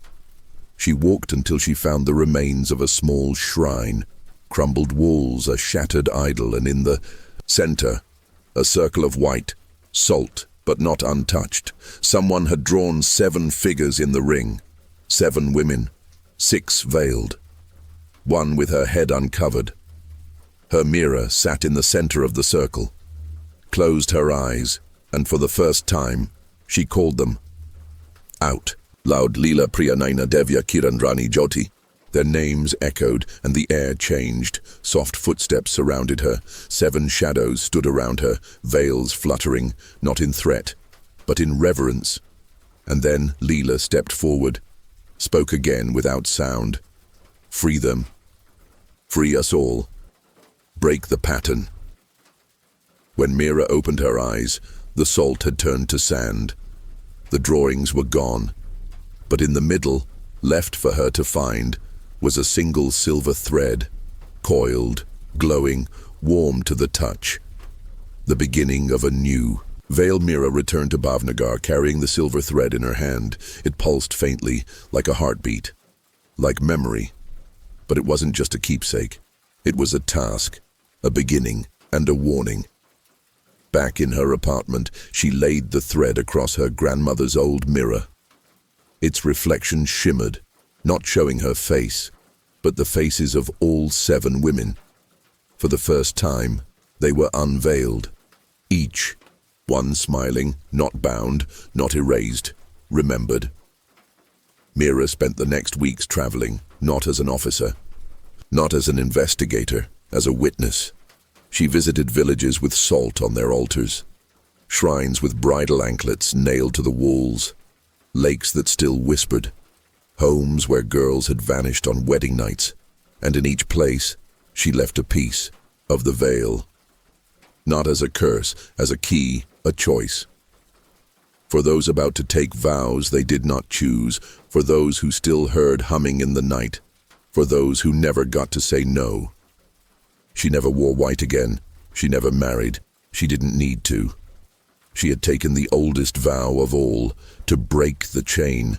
She walked until she found the remains of a small shrine, crumbled walls, a shattered idol, and in the center, a circle of white, salt, but not untouched. Someone had drawn 7 figures in the ring, 7 women, 6 veiled, one with her head uncovered. Her Meera sat in the center of the circle, closed her eyes, and for the first time, she called them out. Loud Leela Priyanaina Devya Kirandrani Jyoti. Their names echoed, and the air changed. Soft footsteps surrounded her. 7 shadows stood around her, veils fluttering, not in threat, but in reverence. And then Leela stepped forward, spoke again without sound. Free them. Free us all. Break the pattern. When Meera opened her eyes, the salt had turned to sand. The drawings were gone, but in the middle, left for her to find, was a single silver thread, coiled, glowing, warm to the touch. The beginning of a new. Veiled Meera returned to Bhavnagar carrying the silver thread in her hand. It pulsed faintly, like a heartbeat, like memory. But it wasn't just a keepsake. It was a task, a beginning, and a warning. Back in her apartment, she laid the thread across her grandmother's old mirror. Its reflection shimmered, not showing her face, but the faces of all 7 women. For the first time, they were unveiled. Each, one smiling, not bound, not erased, remembered. Meera spent the next weeks traveling, not as an officer, not as an investigator, as a witness. She visited villages with salt on their altars, shrines with bridal anklets nailed to the walls, lakes that still whispered, homes where girls had vanished on wedding nights, and in each place she left a piece of the veil. Not as a curse, as a key, a choice. For those about to take vows they did not choose, for those who still heard humming in the night, for those who never got to say no. She never wore white again. She never married. She didn't need to. She had taken the oldest vow of all, to break the chain,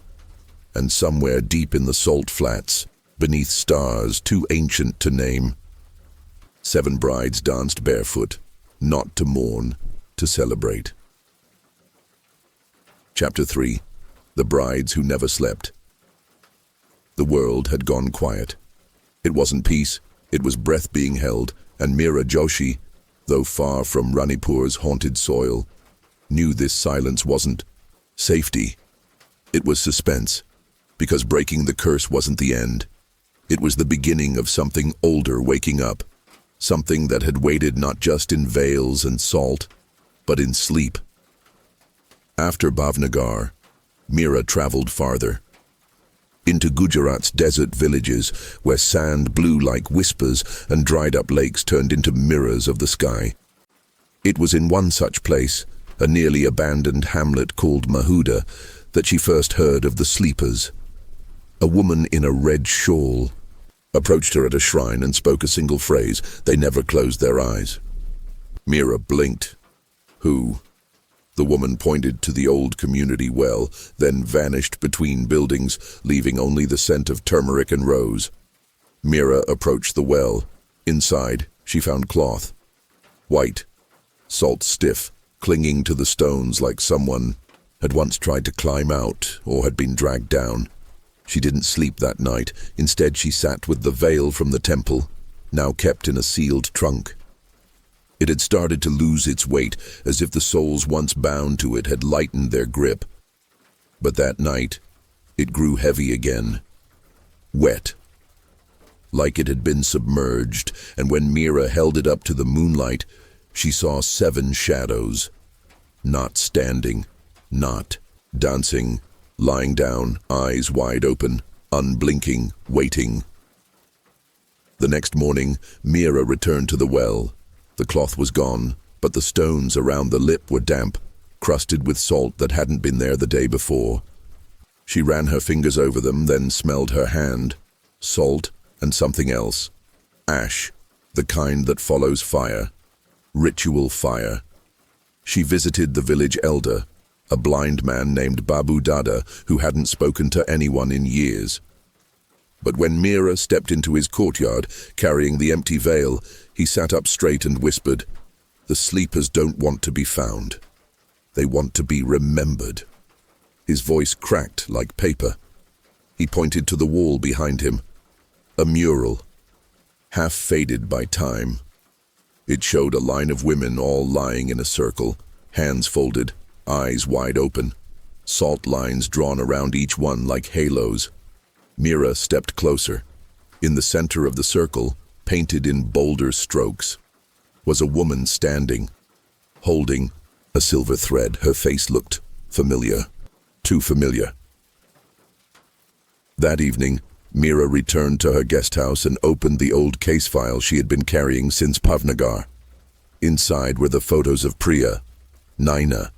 And somewhere deep in the salt flats, beneath stars too ancient to name, 7 brides danced barefoot, not to mourn, to celebrate. Chapter 3. The Brides Who Never Slept. The world had gone quiet. It wasn't peace, it was breath being held, and Meera Joshi, though far from Ranipur's haunted soil, knew this silence wasn't safety. It was suspense, because breaking the curse wasn't the end. It was the beginning of something older waking up, something that had waited not just in veils and salt, but in sleep. After Bhavnagar, Meera traveled farther, into Gujarat's desert villages where sand blew like whispers and dried-up lakes turned into mirrors of the sky. It was in one such place, a nearly abandoned hamlet called Mahuda, that she first heard of the sleepers. A woman in a red shawl approached her at a shrine and spoke a single phrase. They never closed their eyes. Meera blinked. Who? The woman pointed to the old community well, then vanished between buildings, leaving only the scent of turmeric and rose. Meera approached the well. Inside, she found cloth. White, salt stiff, clinging to the stones like someone had once tried to climb out or had been dragged down. She didn't sleep that night. Instead, she sat with the veil from the temple, now kept in a sealed trunk. It had started to lose its weight, as if the souls once bound to it had lightened their grip. But that night, it grew heavy again. Wet. Like it had been submerged, and when Meera held it up to the moonlight, she saw 7 shadows. Not standing, not dancing, lying down, eyes wide open, unblinking, waiting. The next morning, Meera returned to the well. The cloth was gone, but the stones around the lip were damp, crusted with salt that hadn't been there the day before. She ran her fingers over them, then smelled her hand. Salt and something else. Ash, the kind that follows fire. Ritual fire. She visited the village elder, a blind man named Babu Dada, who hadn't spoken to anyone in years. But when Meera stepped into his courtyard, carrying the empty veil, he sat up straight and whispered, "The sleepers don't want to be found. They want to be remembered." His voice cracked like paper. He pointed to the wall behind him. A mural, half faded by time. It showed a line of women all lying in a circle, hands folded, eyes wide open, salt lines drawn around each one like halos. Meera stepped closer. In the center of the circle, painted in bolder strokes, was a woman standing, holding a silver thread. Her face looked familiar, too familiar. That evening, Meera returned to her guest house and opened the old case file she had been carrying since Bhavnagar. Inside were the photos of Priya, Naina,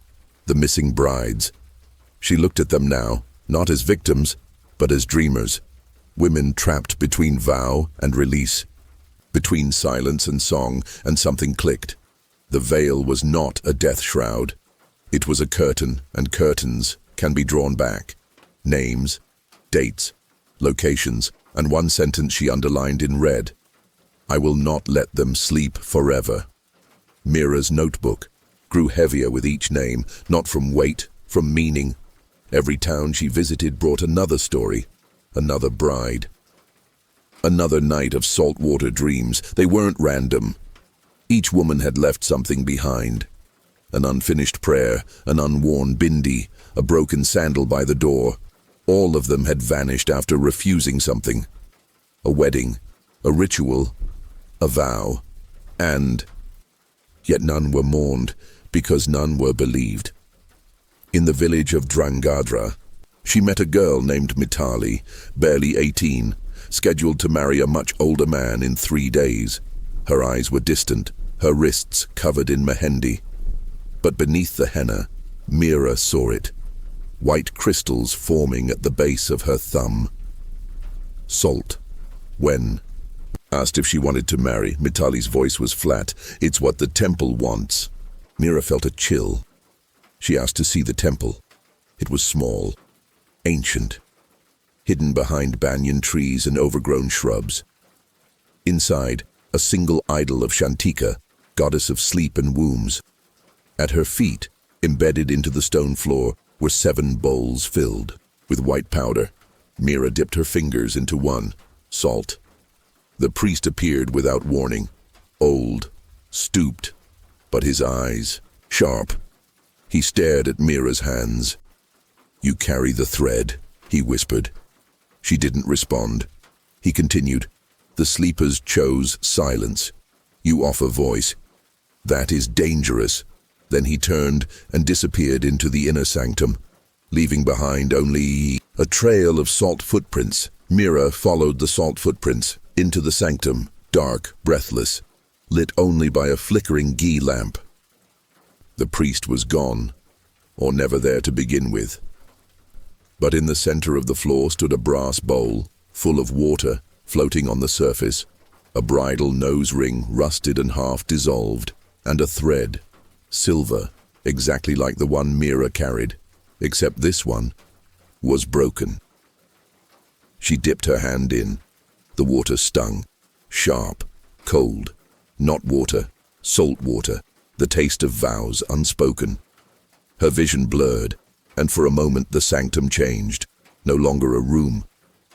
the missing brides. She looked at them now, not as victims, but as dreamers, women trapped between vow and release, between silence and song, and something clicked. The veil was not a death shroud. It was a curtain, and curtains can be drawn back. Names, dates, locations, and one sentence she underlined in red. "I will not let them sleep forever." Meera's notebook grew heavier with each name, not from weight, from meaning. Every town she visited brought another story, another bride. Another night of saltwater dreams. They weren't random. Each woman had left something behind. An unfinished prayer, an unworn bindi, a broken sandal by the door. All of them had vanished after refusing something. A wedding, a ritual, a vow, and yet none were mourned, because none were believed. In the village of Drangadra, she met a girl named Mitali, barely 18, scheduled to marry a much older man in 3 days. Her eyes were distant, her wrists covered in mehendi. But beneath the henna, Meera saw it. White crystals forming at the base of her thumb. Salt. When asked if she wanted to marry, Mitali's voice was flat. "It's what the temple wants." Meera felt a chill. She asked to see the temple. It was small, ancient, hidden behind banyan trees and overgrown shrubs. Inside, a single idol of Shantika, goddess of sleep and wombs. At her feet, embedded into the stone floor, were 7 bowls filled with white powder. Meera dipped her fingers into one, salt. The priest appeared without warning, old, stooped, but his eyes, sharp. He stared at Meera's hands. "You carry the thread," he whispered. She didn't respond. He continued, "The sleepers chose silence. You offer voice. That is dangerous." Then he turned and disappeared into the inner sanctum, leaving behind only a trail of salt footprints. Meera followed the salt footprints into the sanctum, dark, breathless, lit only by a flickering ghee lamp. The priest was gone, or never there to begin with. But in the center of the floor stood a brass bowl, full of water, floating on the surface, a bridal nose ring rusted and half dissolved, and a thread, silver, exactly like the one Meera carried, except this one was broken. She dipped her hand in. The water stung, sharp, cold, not water, salt water, the taste of vows unspoken. Her vision blurred, and for a moment the sanctum changed, no longer a room,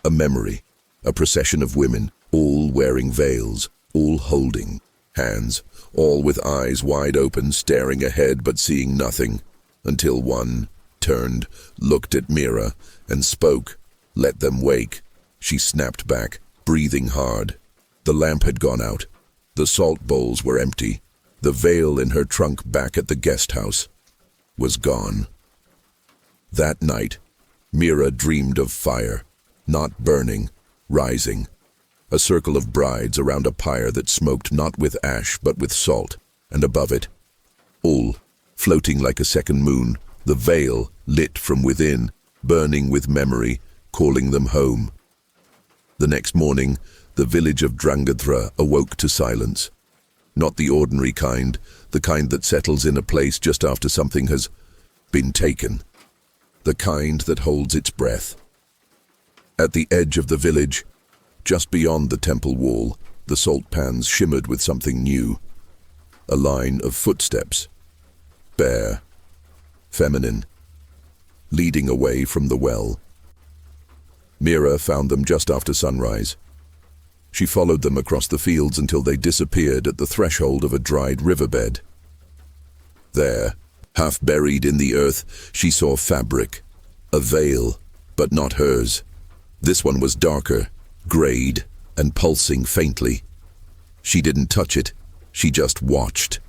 a memory, a procession of women, all wearing veils, all holding hands, all with eyes wide open, staring ahead but seeing nothing, until one turned, looked at Meera, and spoke. "Let them wake." She snapped back, breathing hard. The lamp had gone out. The salt bowls were empty. The veil in her trunk back at the guest house was gone. That night, Meera dreamed of fire, not burning, rising. A circle of brides around a pyre that smoked not with ash but with salt, and above it, all, floating like a second moon, the veil lit from within, burning with memory, calling them home. The next morning, the village of Drangadhra awoke to silence. Not the ordinary kind, the kind that settles in a place just after something has been taken. The kind that holds its breath. At the edge of the village, just beyond the temple wall, the salt pans shimmered with something new. A line of footsteps, bare, feminine, leading away from the well. Meera found them just after sunrise. She followed them across the fields until they disappeared at the threshold of a dried riverbed. There, half buried in the earth, she saw fabric, a veil, but not hers. This one was darker, grayed, and pulsing faintly. She didn't touch it, she just watched.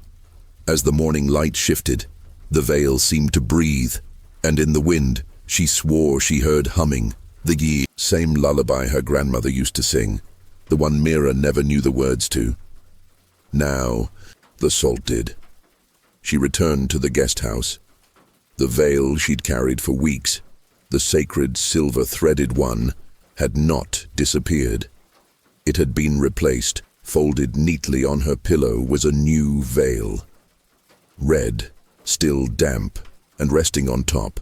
As the morning light shifted, the veil seemed to breathe, and in the wind, she swore she heard humming, the same lullaby her grandmother used to sing, the one Meera never knew the words to. Now, the salt did. She returned to the guest house. The veil she'd carried for weeks, the sacred silver-threaded one, had not disappeared. It had been replaced. Folded neatly on her pillow was a new veil. Red, still damp, and resting on top,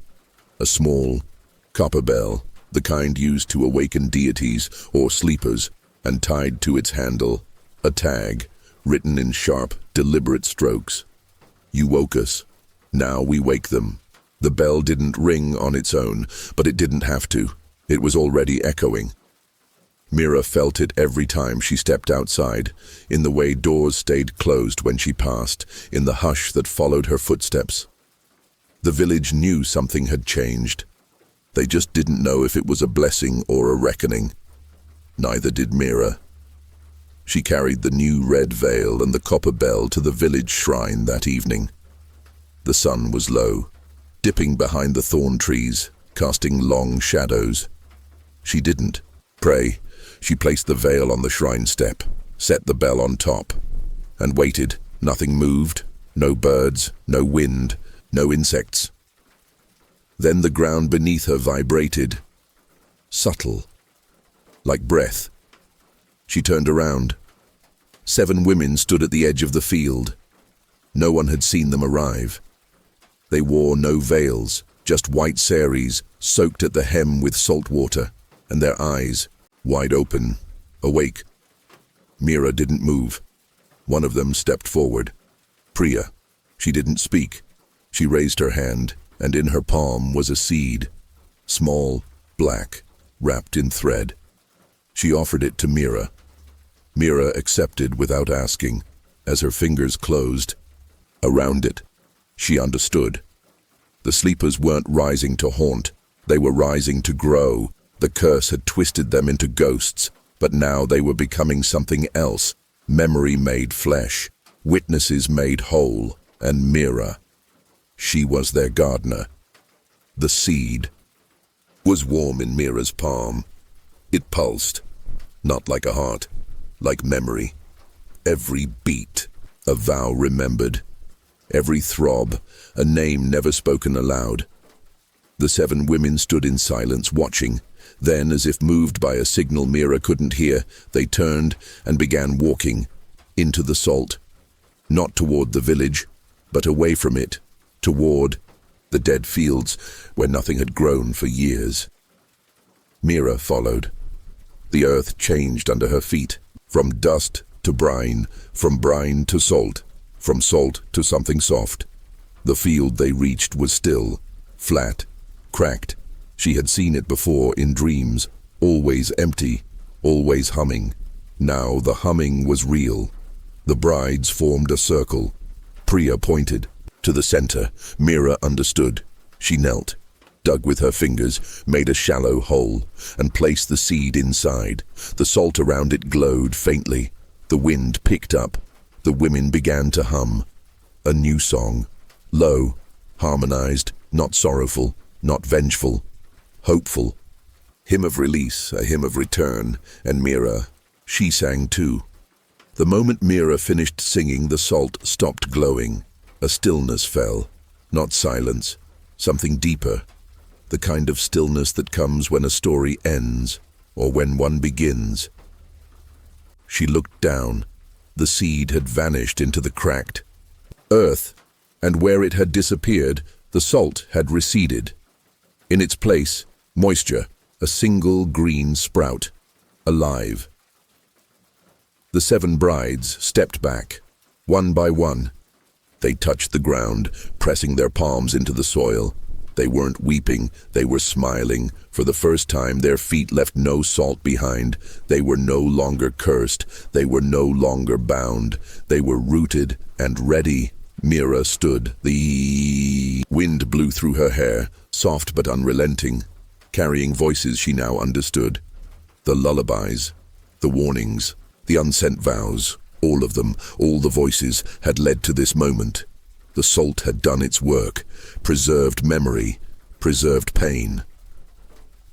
a small copper bell, the kind used to awaken deities or sleepers, and tied to its handle, a tag, written in sharp, deliberate strokes. "You woke us. Now we wake them." The bell didn't ring on its own, but it didn't have to. It was already echoing. Meera felt it every time she stepped outside, in the way doors stayed closed when she passed, in the hush that followed her footsteps. The village knew something had changed. They just didn't know if it was a blessing or a reckoning. Neither did Meera. She carried the new red veil and the copper bell to the village shrine that evening. The sun was low, dipping behind the thorn trees, casting long shadows. She didn't pray. She placed the veil on the shrine step, set the bell on top, and waited. Nothing moved, no birds, no wind, no insects. Then the ground beneath her vibrated, subtle, like breath. She turned around. 7 women stood at the edge of the field. No one had seen them arrive. They wore no veils, just white saris soaked at the hem with salt water, and their eyes, wide open, awake. Meera didn't move. One of them stepped forward. Priya. She didn't speak. She raised her hand, and in her palm was a seed, small, black, wrapped in thread. She offered it to Meera. Meera accepted without asking, as her fingers closed. Around it, she understood. The sleepers weren't rising to haunt. They were rising to grow. The curse had twisted them into ghosts, but now they were becoming something else. Memory made flesh, witnesses made whole, and Meera. She was their gardener. The seed was warm in Meera's palm. It pulsed, not like a heart, like memory. Every beat, a vow remembered. Every throb, a name never spoken aloud. The 7 women stood in silence, watching. Then, as if moved by a signal Meera couldn't hear, they turned and began walking into the salt. Not toward the village, but away from it, toward the dead fields where nothing had grown for years. Meera followed. The earth changed under her feet, from dust to brine, from brine to salt, from salt to something soft. The field they reached was still, flat, cracked. She had seen it before in dreams, always empty, always humming. Now the humming was real. The brides formed a circle. Priya pointed. To the center, Meera understood. She knelt, dug with her fingers, made a shallow hole, and placed the seed inside. The salt around it glowed faintly. The wind picked up. The women began to hum. A new song. Low, harmonized, not sorrowful, not vengeful, hopeful. Hymn of release, a hymn of return, and Meera, she sang too. The moment Meera finished singing, the salt stopped glowing. A stillness fell, not silence, something deeper, the kind of stillness that comes when a story ends, or when one begins. She looked down. The seed had vanished into the cracked earth, and where it had disappeared, the salt had receded. In its place, moisture, a single green sprout, alive. The 7 brides stepped back, one by one. They touched the ground, pressing their palms into the soil. They weren't weeping, they were smiling. For the first time, their feet left no salt behind. They were no longer cursed, they were no longer bound. They were rooted and ready. Meera stood. The wind blew through her hair, soft but unrelenting, carrying voices she now understood. The lullabies, the warnings, the unsent vows. All of them, all the voices, had led to this moment. The salt had done its work, preserved memory, preserved pain.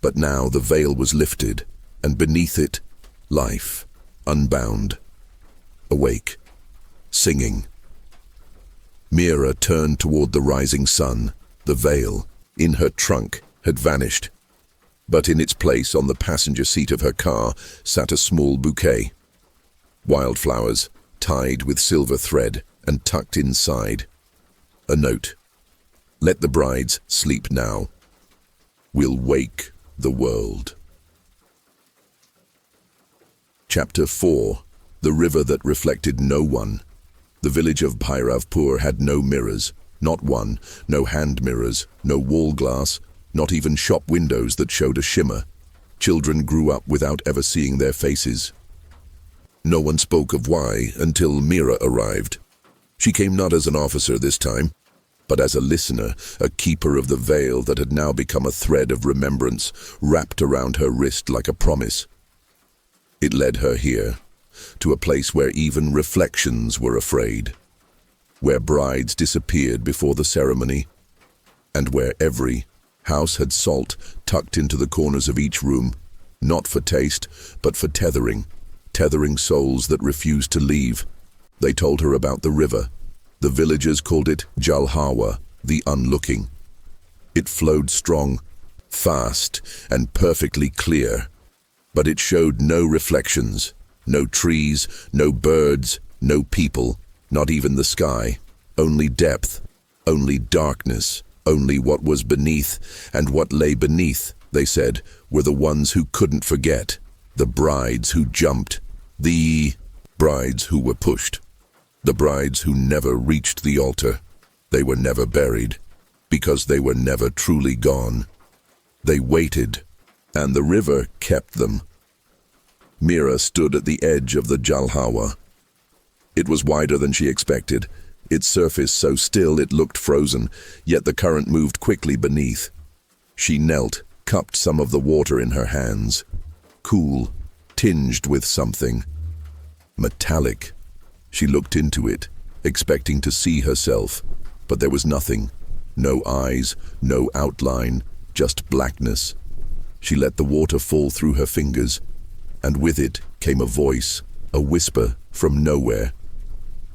But now the veil was lifted, and beneath it, life, unbound, awake, singing. Meera turned toward the rising sun. The veil, in her trunk, had vanished. But in its place, on the passenger seat of her car, sat a small bouquet. Wildflowers, tied with silver thread and tucked inside. A note. Let the brides sleep now. We'll wake the world. Chapter 4. The river that reflected no one. The village of Bhairavpur had no mirrors, not one, no hand mirrors, no wall glass, not even shop windows that showed a shimmer. Children grew up without ever seeing their faces. No one spoke of why until Meera arrived. She came not as an officer this time, but as a listener, a keeper of the veil that had now become a thread of remembrance wrapped around her wrist like a promise. It led her here, to a place where even reflections were afraid, where brides disappeared before the ceremony, and where every house had salt tucked into the corners of each room, not for taste, but for tethering souls that refused to leave. They told her about the river. The villagers called it Jalhawa, the unlooking. It flowed strong, fast, and perfectly clear, but it showed no reflections, no trees, no birds, no people, not even the sky, only depth, only darkness, only what was beneath, and what lay beneath they said, were the ones who couldn't forget, the brides who jumped, the brides who were pushed, the brides who never reached the altar. They were never buried, because they were never truly gone. They waited, and the river kept them. Meera stood at the edge of the Jalhawa. It was wider than she expected, its surface so still it looked frozen, yet the current moved quickly beneath. She knelt, cupped some of the water in her hands. Cool, tinged with something. Metallic. She looked into it, expecting to see herself, but there was nothing. No eyes, no outline, just blackness. She let the water fall through her fingers, and with it came a voice, a whisper from nowhere.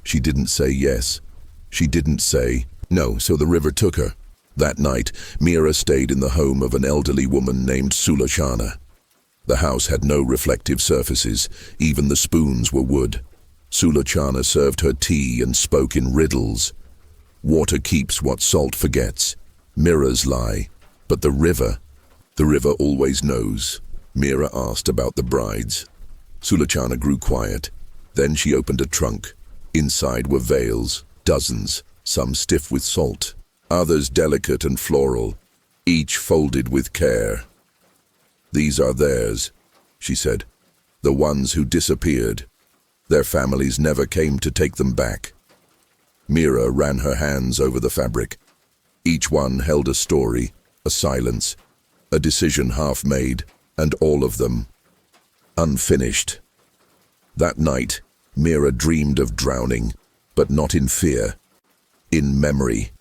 She didn't say yes. She didn't say no, so the river took her. That night, Meera stayed in the home of an elderly woman named Sulochana. The house had no reflective surfaces, even the spoons were wood. Sulochana served her tea and spoke in riddles. Water keeps what salt forgets. Mirrors lie, but the river always knows. Meera asked about the brides. Sulochana grew quiet. Then she opened a trunk. Inside were veils, dozens, some stiff with salt, others delicate and floral, each folded with care. "These are theirs," she said, "the ones who disappeared. Their families never came to take them back." Meera ran her hands over the fabric. Each one held a story, a silence, a decision half made, and all of them unfinished. That night, Meera dreamed of drowning, but not in fear, in memory.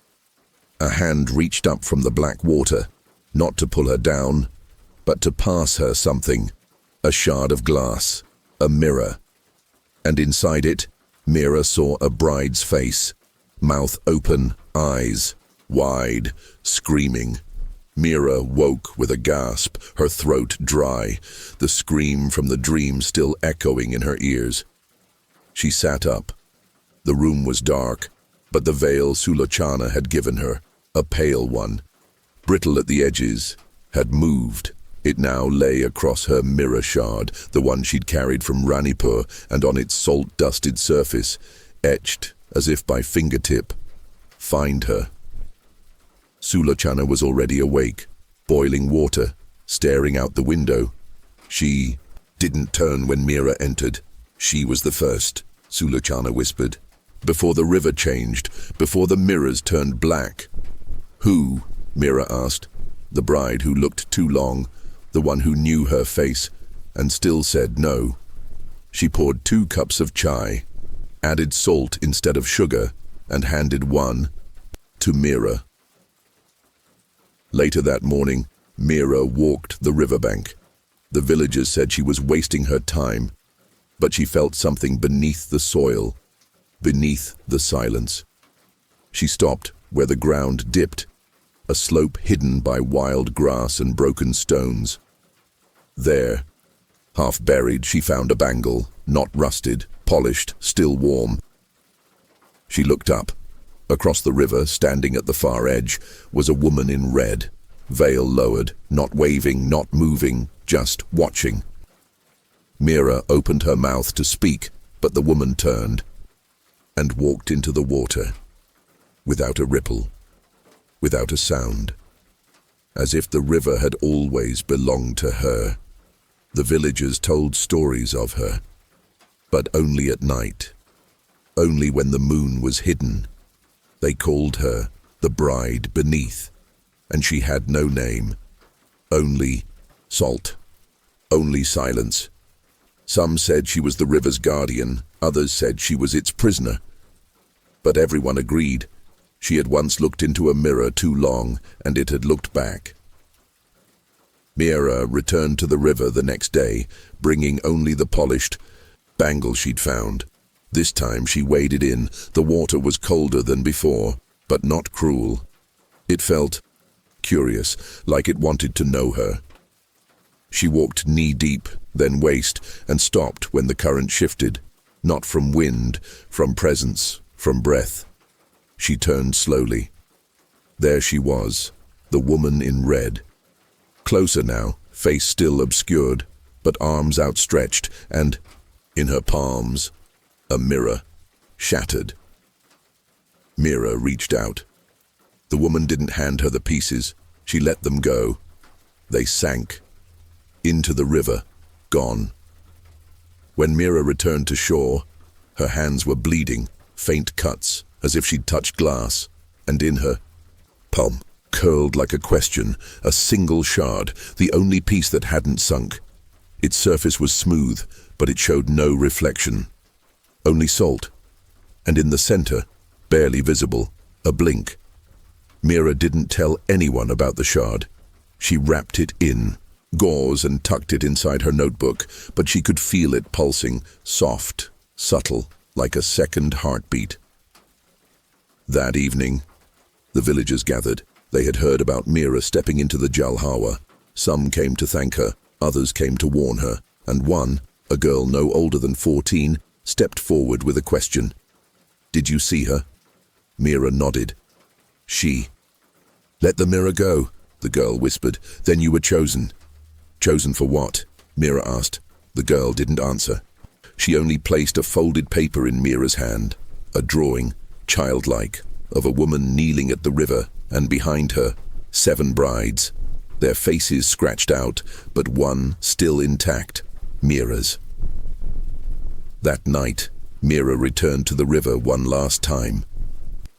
A hand reached up from the black water, not to pull her down, but to pass her something, a shard of glass, a mirror. And inside it, Meera saw a bride's face, mouth open, eyes wide, screaming. Meera woke with a gasp, her throat dry, the scream from the dream still echoing in her ears. She sat up. The room was dark, but the veil Sulochana had given her, a pale one, brittle at the edges, had moved. It now lay across her mirror shard, the one she'd carried from Ranipur, and on its salt-dusted surface, etched as if by fingertip, "Find her." Sulochana was already awake, boiling water, staring out the window. She didn't turn when Meera entered. She was the first, Sulochana whispered. Before the river changed, before the mirrors turned black. "Who?" Meera asked. The bride who looked too long, the one who knew her face, and still said no. She poured 2 cups of chai, added salt instead of sugar, and handed one to Meera. Later that morning, Meera walked the riverbank. The villagers said she was wasting her time, but she felt something beneath the soil, beneath the silence. She stopped where the ground dipped, a slope hidden by wild grass and broken stones. There, half buried, she found a bangle, not rusted, polished, still warm. She looked up. Across the river, standing at the far edge, was a woman in red, veil lowered, not waving, not moving, just watching. Meera opened her mouth to speak, but the woman turned and walked into the water, without a ripple, without a sound, as if the river had always belonged to her. The villagers told stories of her, but only at night, only when the moon was hidden. They called her the bride beneath, and she had no name, only salt, only silence. Some said she was the river's guardian, others said she was its prisoner. But everyone agreed. She had once looked into a mirror too long, and it had looked back. Meera returned to the river the next day, bringing only the polished bangle she'd found. This time she waded in. The water was colder than before, but not cruel. It felt curious, like it wanted to know her. She walked knee-deep, then waist, and stopped when the current shifted, not from wind, from presence, from breath. She turned slowly. There she was, the woman in red. Closer now, face still obscured, but arms outstretched, and, in her palms, a mirror, shattered. Meera reached out. The woman didn't hand her the pieces, she let them go. They sank. Into the river, gone. When Meera returned to shore, her hands were bleeding, faint cuts, as if she'd touched glass, and in her palm, curled like a question, a single shard, the only piece that hadn't sunk. Its surface was smooth, but it showed no reflection. Only salt. And in the center, barely visible, a blink. Meera didn't tell anyone about the shard. She wrapped it in gauze and tucked it inside her notebook, but she could feel it pulsing, soft, subtle, like a second heartbeat. That evening, the villagers gathered. They had heard about Meera stepping into the Jalhawa. Some came to thank her, others came to warn her, and one, a girl no older than 14, stepped forward with a question. "Did you see her?" Meera nodded. "She." "Let the mirror go," the girl whispered. "Then you were chosen." "Chosen for what?" Meera asked. The girl didn't answer. She only placed a folded paper in Meera's hand, a drawing, childlike, of a woman kneeling at the river, and behind her, 7 brides, their faces scratched out, but one still intact, Meera's. That night, Meera returned to the river one last time.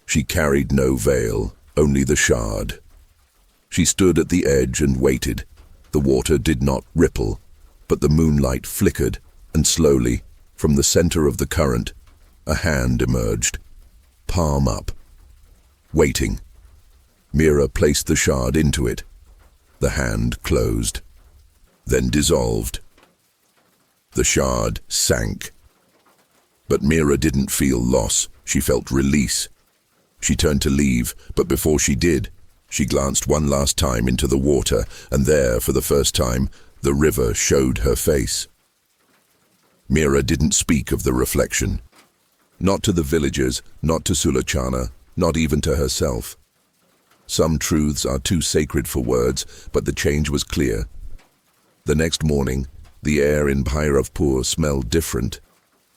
She carried no veil, only the shard. She stood at the edge and waited. The water did not ripple, but the moonlight flickered, and slowly, from the center of the current, a hand emerged, palm up. Waiting. Meera placed the shard into it. The hand closed, then dissolved. The shard sank. But Meera didn't feel loss, she felt release. She turned to leave, but before she did, she glanced one last time into the water, and there, for the first time, the river showed her face. Meera didn't speak of the reflection. Not to the villagers, not to Sulochana, not even to herself. Some truths are too sacred for words, but the change was clear. The next morning, the air in Bhairavpur smelled different.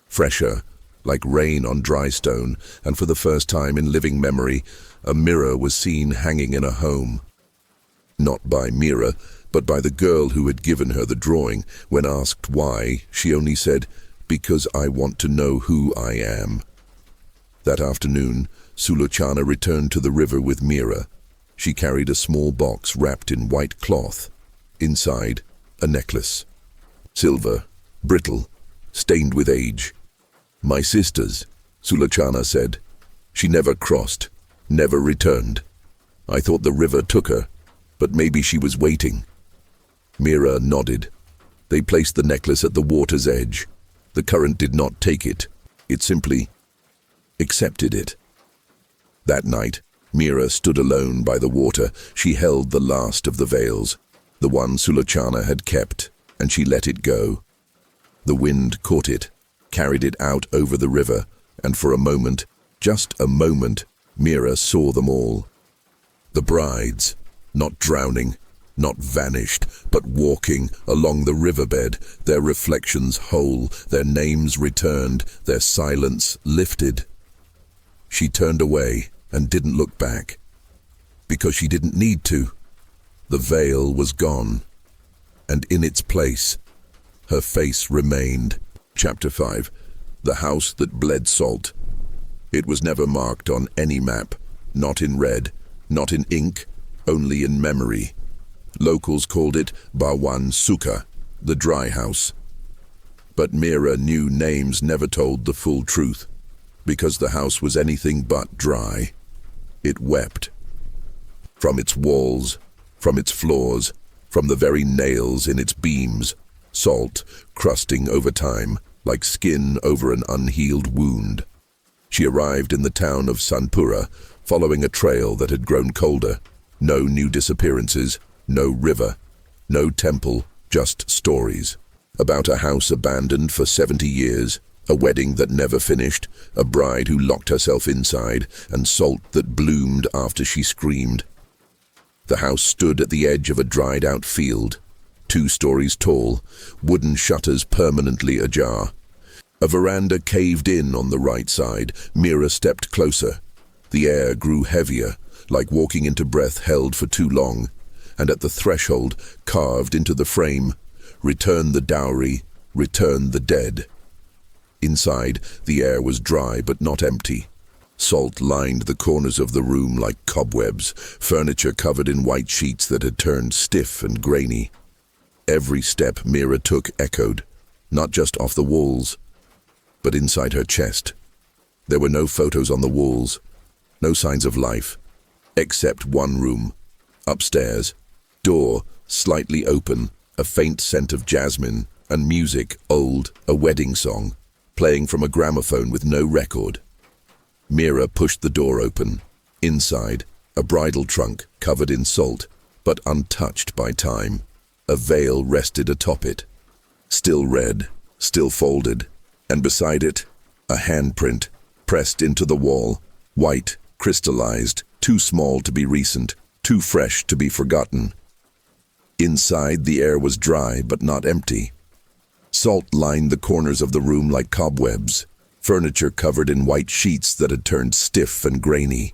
Fresher, like rain on dry stone, and for the first time in living memory, a mirror was seen hanging in a home. Not by Meera, but by the girl who had given her the drawing. When asked why, she only said, "Because I want to know who I am." That afternoon, Sulochana returned to the river with Meera. She carried a small box wrapped in white cloth. Inside, a necklace. Silver, brittle, stained with age. "My sister's," Sulochana said. "She never crossed, never returned. I thought the river took her, but maybe she was waiting." Meera nodded. They placed the necklace at the water's edge. The current did not take it. It simply accepted it. That night, Meera stood alone by the water. She held the last of the veils, the one Sulochana had kept, and she let it go. The wind caught it, carried it out over the river, and for a moment, just a moment, Meera saw them all. The brides, not drowning, not vanished, but walking along the riverbed, their reflections whole, their names returned, their silence lifted. She turned away and didn't look back, because she didn't need to. The veil was gone, and in its place, her face remained. Chapter 5. The House That Bled Salt. It was never marked on any map, not in red, not in ink, only in memory. Locals called it Bawan Suka, the dry house. But Meera knew names never told the full truth, because the house was anything but dry. It wept. From its walls, from its floors, from the very nails in its beams, salt crusting over time, like skin over an unhealed wound. She arrived in the town of Sanpura, following a trail that had grown colder. No new disappearances, no river, no temple, just stories. About a house abandoned for 70 years, a wedding that never finished, a bride who locked herself inside, and salt that bloomed after she screamed. The house stood at the edge of a dried-out field, 2 stories tall, wooden shutters permanently ajar. A veranda caved in on the right side. Meera stepped closer. The air grew heavier, like walking into breath held for too long, and at the threshold, carved into the frame, "Return the dowry, return the dead." Inside, the air was dry but not empty. Salt lined the corners of the room like cobwebs, furniture covered in white sheets that had turned stiff and grainy. Every step Meera took echoed, not just off the walls, but inside her chest. There were no photos on the walls, no signs of life, except one room, upstairs, door slightly open, a faint scent of jasmine, and music, old, a wedding song, playing from a gramophone with no record. Meera pushed the door open. Inside, a bridal trunk covered in salt, but untouched by time. A veil rested atop it, still red, still folded, and beside it, a handprint pressed into the wall, white, crystallized, too small to be recent, too fresh to be forgotten. Inside, the air was dry but not empty. Salt lined the corners of the room like cobwebs, furniture covered in white sheets that had turned stiff and grainy.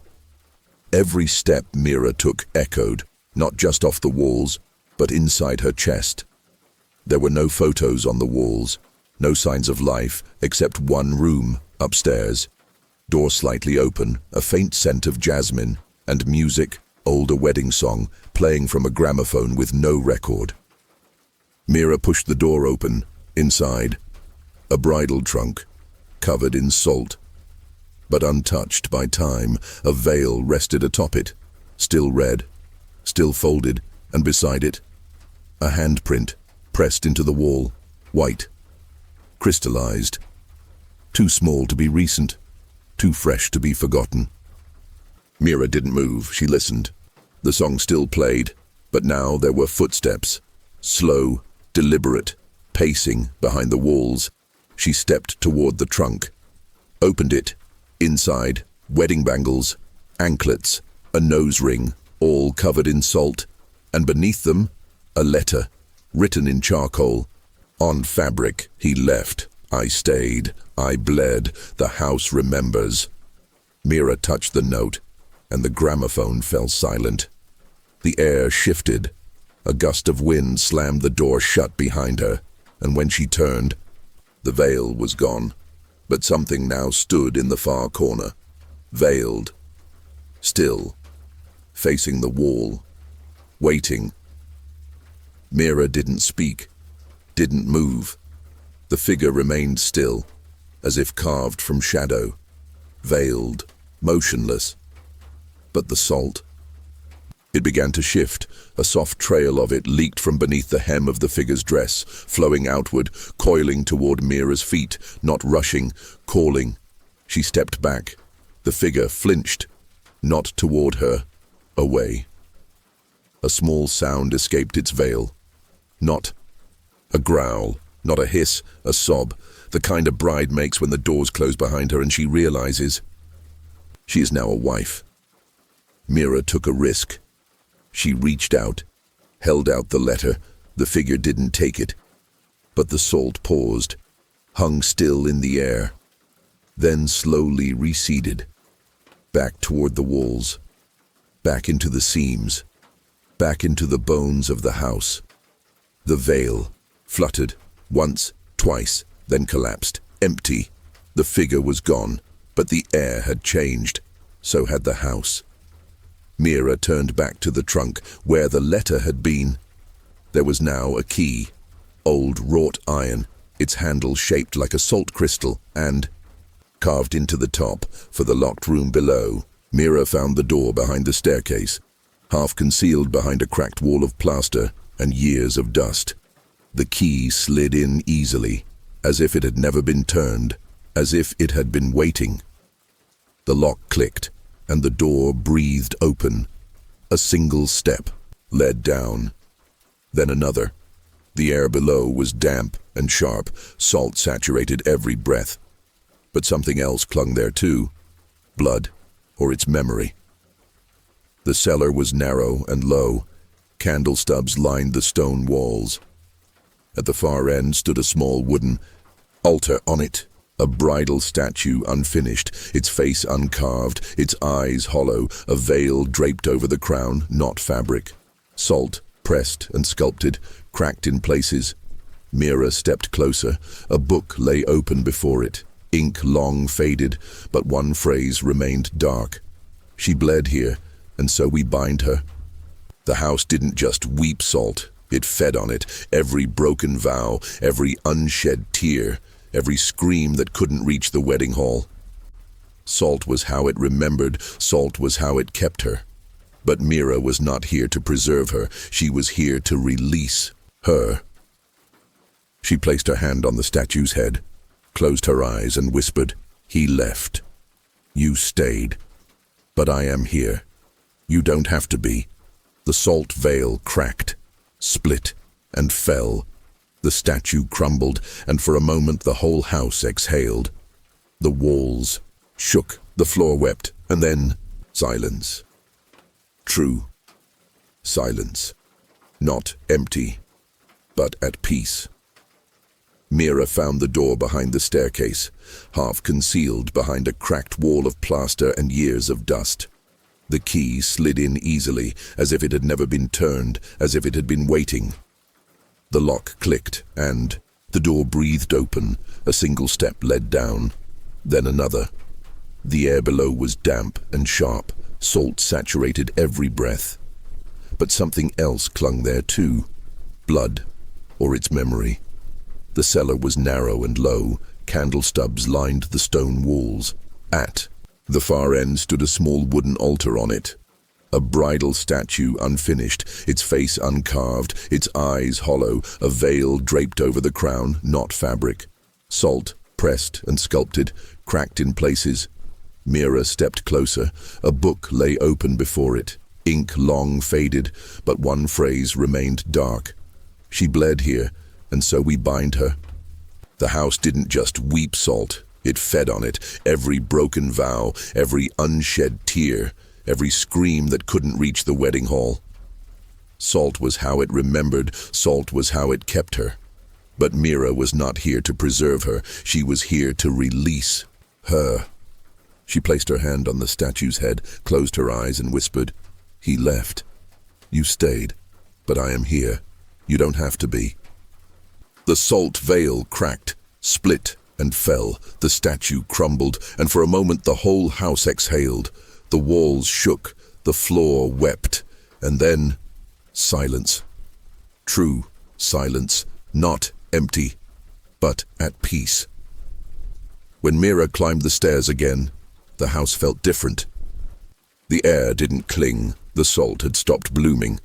Every step Meera took echoed, not just off the walls, but inside her chest. There were no photos on the walls, no signs of life, except one room, upstairs. Door slightly open, a faint scent of jasmine, and music, old, a wedding song, playing from a gramophone with no record. Meera pushed the door open. Inside, a bridal trunk, covered in salt, but untouched by time. A veil rested atop it, still red, still folded, and beside it, a handprint pressed into the wall, white, crystallized, too small to be recent, too fresh to be forgotten. Meera didn't move. She listened. The song still played, but now there were footsteps, slow, deliberate, pacing behind the walls. She stepped toward the trunk, opened it. Inside, wedding bangles, anklets, a nose ring, all covered in salt, and beneath them, a letter, written in charcoal. On fabric, he left. I stayed. I bled. The house remembers. Meera touched the note, and the gramophone fell silent. The air shifted. A gust of wind slammed the door shut behind her, and when she turned, the veil was gone. But something now stood in the far corner, veiled, still, facing the wall, waiting. Meera didn't speak, didn't move. The figure remained still, as if carved from shadow, veiled, motionless. But the salt, it began to shift. A soft trail of it leaked from beneath the hem of the figure's dress, flowing outward, coiling toward Meera's feet, not rushing, calling. She stepped back. The figure flinched, not toward her, away. A small sound escaped its veil. Not a growl, not a hiss, a sob, the kind a bride makes when the doors close behind her and she realizes she is now a wife. Meera took a risk. She reached out, held out the letter. The figure didn't take it, but the salt paused, hung still in the air, then slowly receded, back toward the walls, back into the seams, back into the bones of the house. The veil fluttered once, twice, then collapsed, empty. The figure was gone, but the air had changed. So had the house. Meera turned back to the trunk, where the letter had been. There was now a key, old wrought iron, its handle shaped like a salt crystal, and, carved into the top, for the locked room below. Meera found the door behind the staircase, half concealed behind a cracked wall of plaster and years of dust. The key slid in easily, as if it had never been turned, as if it had been waiting. The lock clicked, and the door breathed open. A single step led down, then another. The air below was damp and sharp, salt saturated every breath. But something else clung there too, blood, or its memory. The cellar was narrow and low. Candle stubs lined the stone walls. At the far end stood a small wooden altar. On it, a bridal statue unfinished, its face uncarved, its eyes hollow, a veil draped over the crown, not fabric. Salt, pressed and sculpted, cracked in places. Meera stepped closer. A book lay open before it, ink long faded, but one phrase remained dark. She bled here, and so we bind her. The house didn't just weep salt, it fed on it, every broken vow, every unshed tear, every scream that couldn't reach the wedding hall. Salt was how it remembered, salt was how it kept her. But Meera was not here to preserve her, she was here to release her. She placed her hand on the statue's head, closed her eyes and whispered, "He left. You stayed. But I am here. You don't have to be." The salt veil cracked, split, and fell. The statue crumbled, and for a moment the whole house exhaled. The walls shook, the floor wept, and then silence. True silence. Not empty, but at peace. Meera found the door behind the staircase, half concealed behind a cracked wall of plaster and years of dust. The key slid in easily, as if it had never been turned, as if it had been waiting. The lock clicked, and the door breathed open. A single step led down, then another. The air below was damp and sharp. Salt saturated every breath. But something else clung there too. Blood, or its memory. The cellar was narrow and low. Candle stubs lined the stone walls. At the far end stood a small wooden altar. On it, a bridal statue unfinished, its face uncarved, its eyes hollow, a veil draped over the crown, not fabric. Salt, pressed and sculpted, cracked in places. Meera stepped closer. A book lay open before it, ink long faded, but one phrase remained dark. She bled here, and so we bind her. The house didn't just weep salt, it fed on it, every broken vow, every unshed tear, every scream that couldn't reach the wedding hall. Salt was how it remembered, salt was how it kept her. But Meera was not here to preserve her, she was here to release her. She placed her hand on the statue's head, closed her eyes and whispered, "He left. You stayed. But I am here. You don't have to be." The salt veil cracked, split, and fell. The statue crumbled, and for a moment the whole house exhaled. The walls shook, the floor wept, and then silence. True silence, not empty, but at peace. When Meera climbed the stairs again, the house felt different. The air didn't cling, the salt had stopped blooming.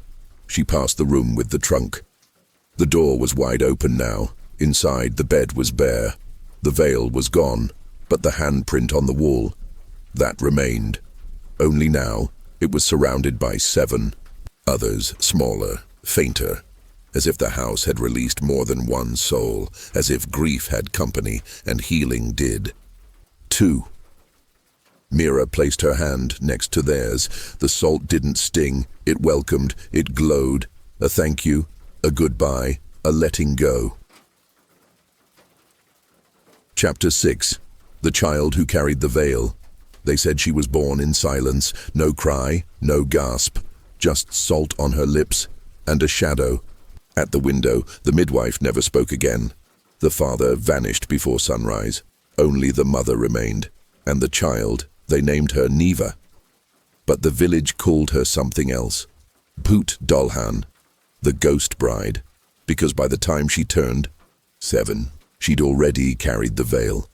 She passed the room with the trunk. The door was wide open now. Inside, the bed was bare. The veil was gone, but the handprint on the wall, that remained. Only now, it was surrounded by 7 others, smaller, fainter, as if the house had released more than one soul, as if grief had company and healing did. 2. Meera placed her hand next to theirs. The salt didn't sting, it welcomed, it glowed. A thank you, a goodbye, a letting go. Chapter 6. The child who carried the veil. They said she was born in silence, no cry, no gasp, just salt on her lips and a shadow. At the window, the midwife never spoke again. The father vanished before sunrise. Only the mother remained, and the child, they named her Neva. But the village called her something else. Bhut Dolhan, the ghost bride, because by the time she turned 7, she'd already carried the veil.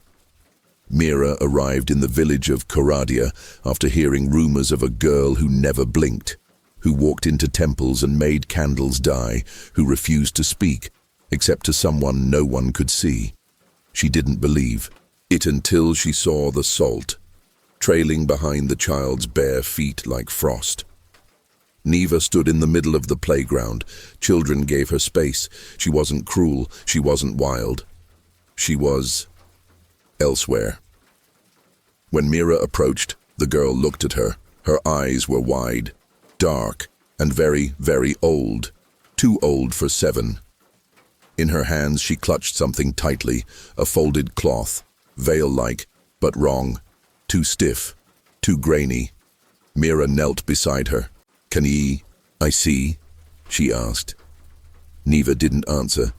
Meera arrived in the village of Koradia after hearing rumors of a girl who never blinked, who walked into temples and made candles die, who refused to speak, except to someone no one could see. She didn't believe it until she saw the salt, trailing behind the child's bare feet like frost. Neva stood in the middle of the playground. Children gave her space. She wasn't cruel, she wasn't wild. She was elsewhere. When Meera approached, the girl looked at her. Her eyes were wide. dark, and very, very old. Too old for 7. In her hands she clutched something tightly, a folded cloth, veil-like, but wrong. Too stiff, too grainy. Meera knelt beside her. I see?" she asked. Neva didn't answer,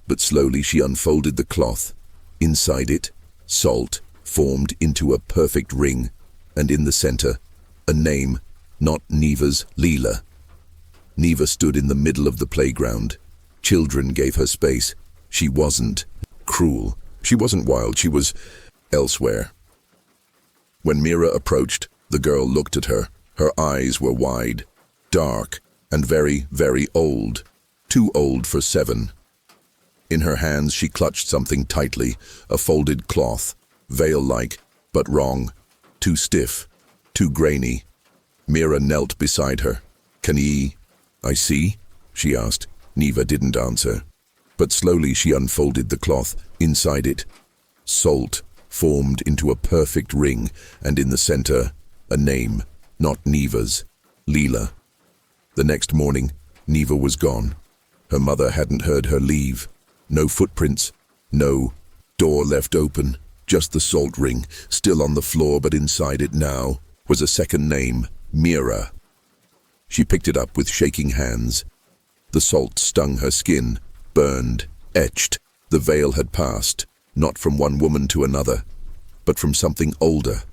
but slowly she unfolded the cloth. Inside it, salt formed into a perfect ring, and in the center, a name, not Neva's, Leela. Neva stood in the middle of the playground. Children gave her space. She wasn't cruel. She wasn't wild. She was elsewhere. When Meera approached, the girl looked at her. Her eyes were wide, dark, and very, very old. Too old for 7. In her hands she clutched something tightly, a folded cloth, veil-like, but wrong. Too stiff, too grainy. Meera knelt beside her. I see?" she asked. Neva didn't answer, but slowly she unfolded the cloth. Inside it, salt formed into a perfect ring, and in the center, a name, not Neva's, Leela. The next morning, Neva was gone. Her mother hadn't heard her leave. No footprints, no door left open, just the salt ring, still on the floor, but inside it now was a second name, Meera. She picked it up with shaking hands. The salt stung her skin, burned, etched. The veil had passed, not from one woman to another, but from something older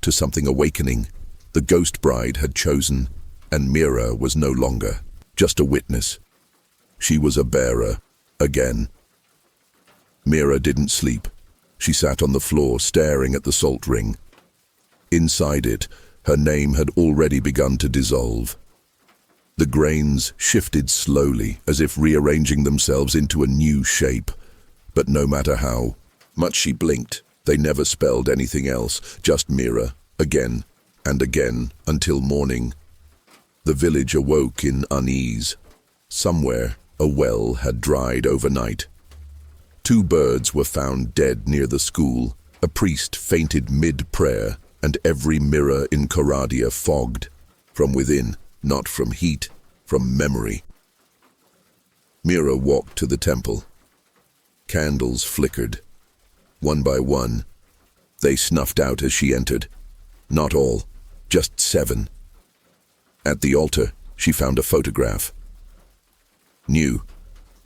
to something awakening. The ghost bride had chosen, and Meera was no longer just a witness. She was a bearer, again. Meera didn't sleep. She sat on the floor staring at the salt ring. Inside it, her name had already begun to dissolve. The grains shifted slowly, as if rearranging themselves into a new shape. But no matter how much she blinked, they never spelled anything else, just Meera, again and again, until morning. The village awoke in unease. Somewhere, a well had dried overnight. 2 birds were found dead near the school. A priest fainted mid-prayer, and every mirror in Koradia fogged. From within, not from heat, from memory. Meera walked to the temple. Candles flickered. One by one, they snuffed out as she entered. Not all, just 7. At the altar, she found a photograph. New.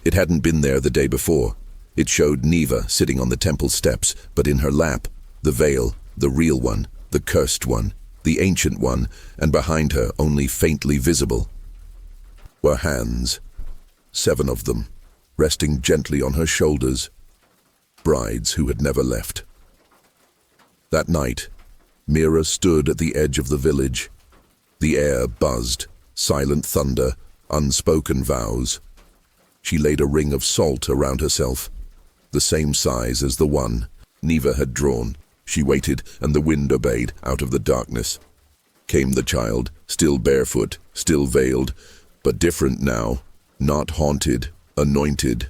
It hadn't been there the day before. It showed Neva sitting on the temple steps, but in her lap, the veil, the real one, the cursed one, the ancient one, and behind her, only faintly visible, were hands, 7 of them, resting gently on her shoulders, brides who had never left. That night, Meera stood at the edge of the village. The air buzzed, silent thunder, unspoken vows. She laid a ring of salt around herself, the same size as the one Neva had drawn. She waited, and the wind obeyed. Out of the darkness came the child, still barefoot, still veiled, but different now, not haunted, anointed.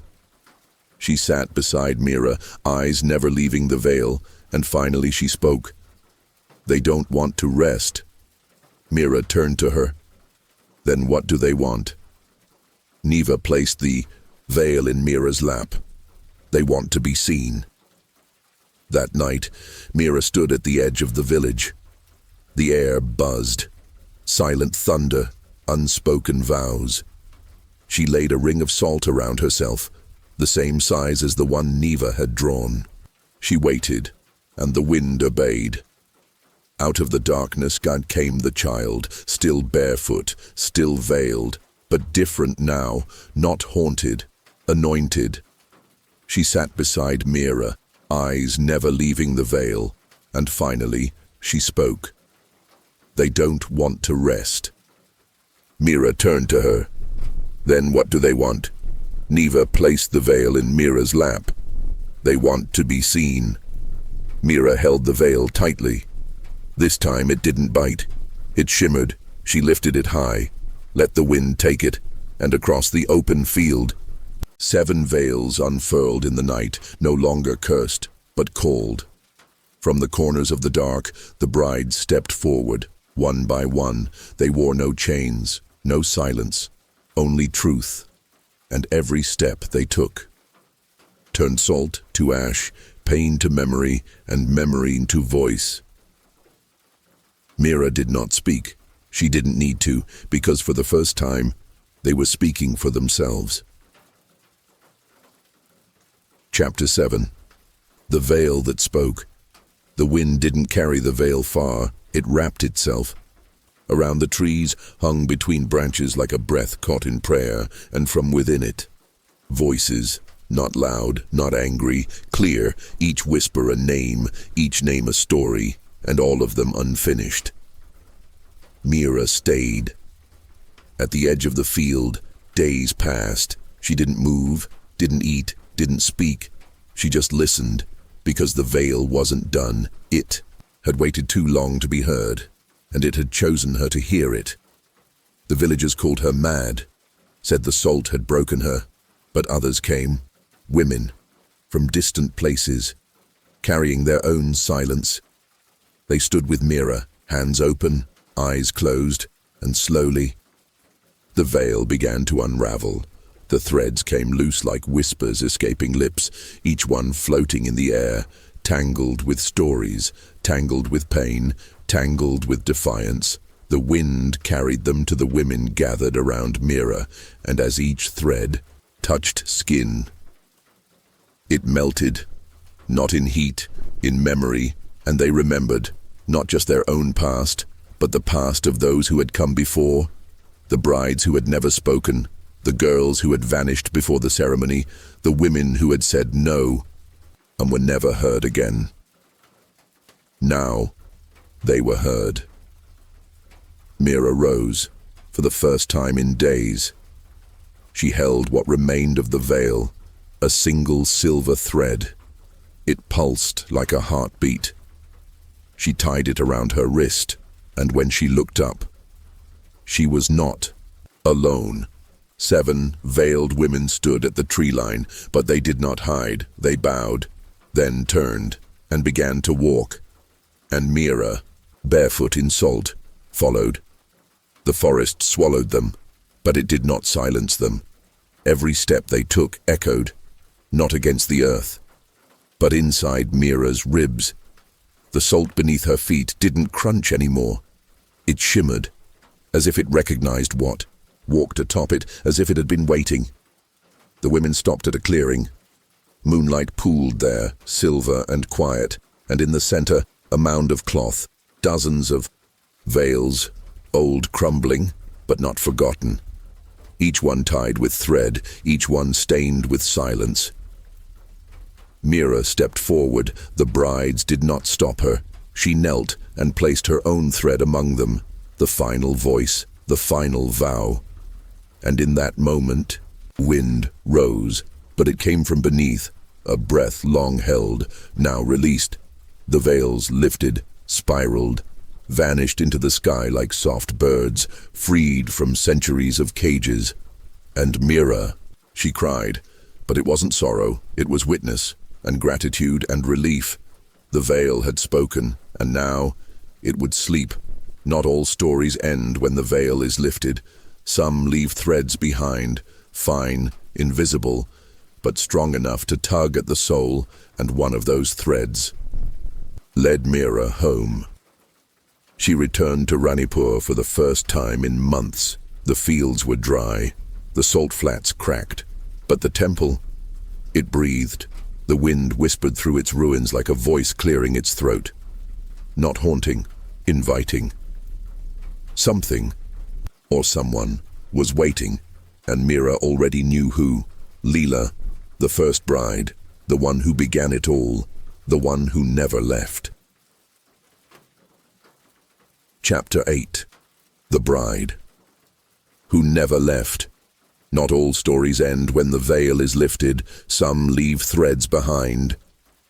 She sat beside Meera, eyes never leaving the veil, and finally she spoke. "They don't want to rest." Meera turned to her. "Then what do they want?" Neva placed the veil in Meera's lap. "They want to be seen." That night, Meera stood at the edge of the village. The air buzzed. Silent thunder, unspoken vows. She laid a ring of salt around herself, the same size as the one Neva had drawn. She waited, and the wind obeyed. Out of the darkness God came the child, still barefoot, still veiled, but different now, not haunted, anointed. She sat beside Meera, eyes never leaving the veil, and finally she spoke. "They don't want to rest." Meera turned to her. "Then what do they want?" Neva placed the veil in Meera's lap. "They want to be seen." Meera held the veil tightly. This time it didn't bite. It shimmered. She lifted it high, let the wind take it, and across the open field, 7 veils unfurled in the night, no longer cursed, but called. From the corners of the dark, the bride stepped forward. One by one, they wore no chains, no silence, only truth. And every step they took turned salt to ash, pain to memory, and memory into voice. Meera did not speak. She didn't need to, because for the first time, they were speaking for themselves. Chapter 7. The Veil That Spoke. The wind didn't carry the veil far, it wrapped itself. Around the trees, hung between branches like a breath caught in prayer, and from within it, voices, not loud, not angry, clear, each whisper a name, each name a story, and all of them unfinished. Meera stayed. At the edge of the field, days passed. She didn't move, didn't eat, didn't speak. She just listened, because the veil wasn't done. It had waited too long to be heard, and it had chosen her to hear it. The villagers called her mad, said the salt had broken her, but others came, women, from distant places, carrying their own silence. They stood with Meera, hands open, eyes closed, and slowly, the veil began to unravel. The threads came loose like whispers escaping lips, each one floating in the air, tangled with stories, tangled with pain, tangled with defiance. The wind carried them to the women gathered around Meera, and as each thread touched skin, it melted, not in heat, in memory, and they remembered, not just their own past, but the past of those who had come before, the brides who had never spoken, the girls who had vanished before the ceremony, the women who had said no and were never heard again. Now, they were heard. Meera rose, for the first time in days. She held what remained of the veil, a single silver thread. It pulsed like a heartbeat. She tied it around her wrist, and when she looked up, she was not alone. 7 veiled women stood at the tree line, but they did not hide. They bowed, then turned, and began to walk. And Meera, barefoot in salt, followed. The forest swallowed them, but it did not silence them. Every step they took echoed, not against the earth, but inside Meera's ribs. The salt beneath her feet didn't crunch anymore. It shimmered, as if it recognized what, walked atop it as if it had been waiting. The women stopped at a clearing. Moonlight pooled there, silver and quiet, and in the center, a mound of cloth, dozens of veils, old crumbling, but not forgotten. Each one tied with thread, each one stained with silence. Meera stepped forward. The brides did not stop her. She knelt and placed her own thread among them, the final voice, the final vow. And in that moment, wind rose, but it came from beneath, a breath long held, now released. The veils lifted, spiraled, vanished into the sky like soft birds, freed from centuries of cages. And Meera, she cried, but it wasn't sorrow, it was witness, and gratitude and relief. The veil had spoken, and now it would sleep. Not all stories end when the veil is lifted. Some leave threads behind, fine, invisible, but strong enough to tug at the soul, and one of those threads led Meera home. She returned to Ranipur for the first time in months. The fields were dry, the salt flats cracked, but the temple, it breathed. The wind whispered through its ruins like a voice clearing its throat. Not haunting, inviting. Something, or someone, was waiting, and Meera already knew who. Leela, the first bride, the one who began it all, the one who never left. Chapter 8. The Bride. Who never left. Not all stories end when the veil is lifted. Some leave threads behind.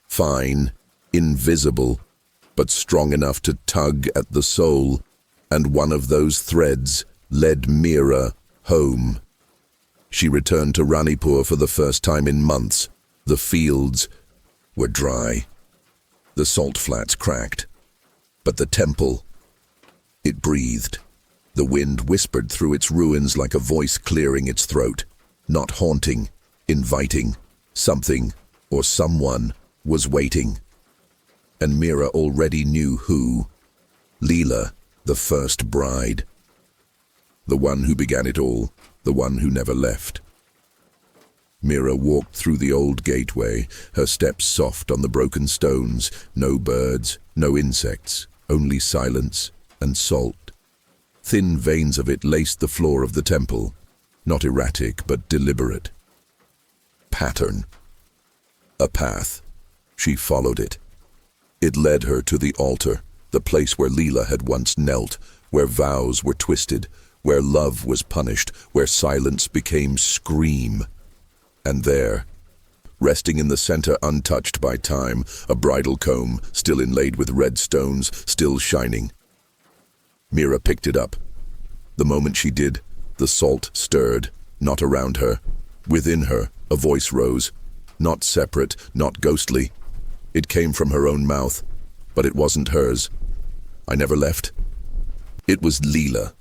Fine, invisible, but strong enough to tug at the soul. And one of those threads led Meera home. She returned to Ranipur for the first time in months. The fields were dry. The salt flats cracked. But the temple, It breathed. The wind whispered through its ruins like a voice clearing its throat, not haunting, inviting. Something, or someone, was waiting. And Meera already knew who. Leela, the first bride. The one who began it all, the one who never left. Meera walked through the old gateway, her steps soft on the broken stones. No birds, no insects, only silence and salt. Thin veins of it laced the floor of the temple, not erratic but deliberate. Pattern. A path. She followed it. It led her to the altar, the place where Leela had once knelt, where vows were twisted, where love was punished, where silence became scream. And there, resting in the center untouched by time, a bridal comb, still inlaid with red stones, still shining. Meera picked it up. The moment she did, the salt stirred, not around her. Within her, a voice rose, not separate, not ghostly. It came from her own mouth, but it wasn't hers. I never left. It was Leela.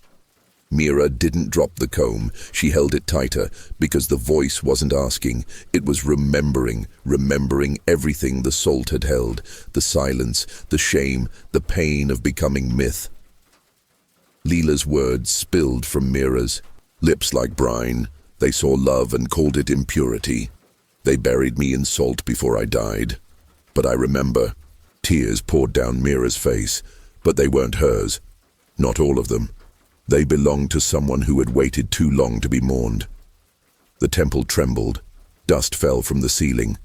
Meera didn't drop the comb. She held it tighter, because the voice wasn't asking. It was remembering everything the salt had held, the silence, the shame, the pain of becoming myth. Leela's words spilled from Meera's, lips like brine. They saw love and called it impurity. They buried me in salt before I died. But I remember. Tears poured down Meera's face, but they weren't hers. Not all of them. They belonged to someone who had waited too long to be mourned. The temple trembled. Dust fell from the ceiling.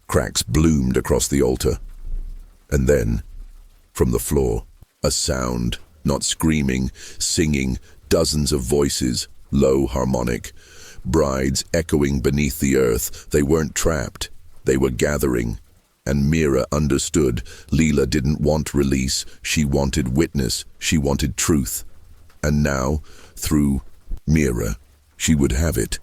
Cracks bloomed across the altar. And then, from the floor, a sound, not screaming, singing, dozens of voices, low harmonic. Brides echoing beneath the earth. They weren't trapped. They were gathering. And Meera understood. Leela didn't want release. She wanted witness. She wanted truth. And now, through Meera, she would have it.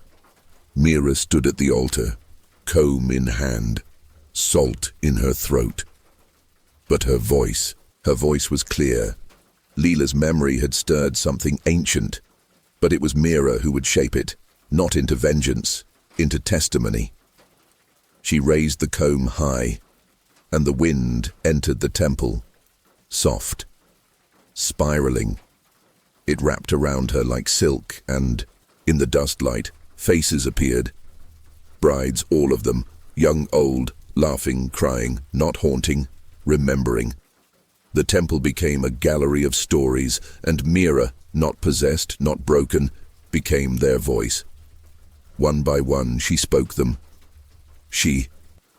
Meera stood at the altar, comb in hand, salt in her throat. But her voice was clear. Leela's memory had stirred something ancient, but it was Meera who would shape it, not into vengeance, into testimony. She raised the comb high, and the wind entered the temple, soft, spiraling. It wrapped around her like silk, and, in the dust light, faces appeared. Brides, all of them, young, old, laughing, crying, not haunting, remembering. The temple became a gallery of stories, and Meera, not possessed, not broken, became their voice. One by one, she spoke them. She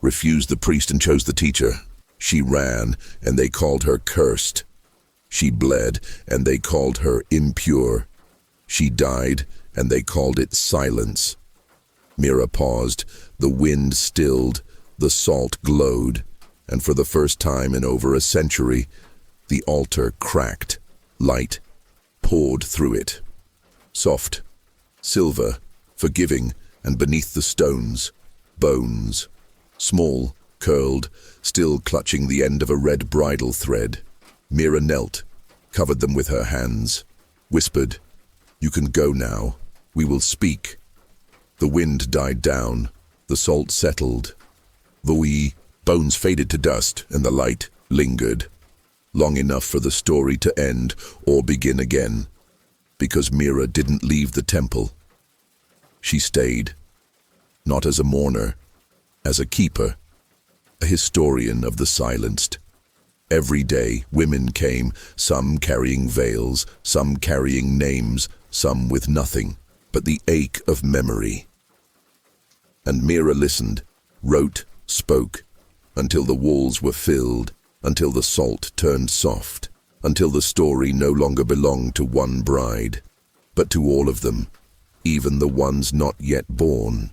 refused the priest and chose the teacher. She ran, and they called her cursed. She bled, and they called her impure. She died, and they called it silence. Meera paused. The wind stilled. The salt glowed. And for the first time in over a century, the altar cracked. Light poured through it. Soft, silver, forgiving, and beneath the stones, bones. Small, curled, still clutching the end of a red bridal thread. Meera knelt, covered them with her hands, whispered, "You can go now. We will speak." The wind died down. The salt settled. The bones faded to dust, and the light lingered. Long enough for the story to end or begin again. Because Meera didn't leave the temple. She stayed. Not as a mourner, as a keeper. A historian of the silenced. Every day, women came, some carrying veils, some carrying names, some with nothing but the ache of memory. And Meera listened, wrote, spoke, until the walls were filled, until the salt turned soft, until the story no longer belonged to one bride, but to all of them, even the ones not yet born.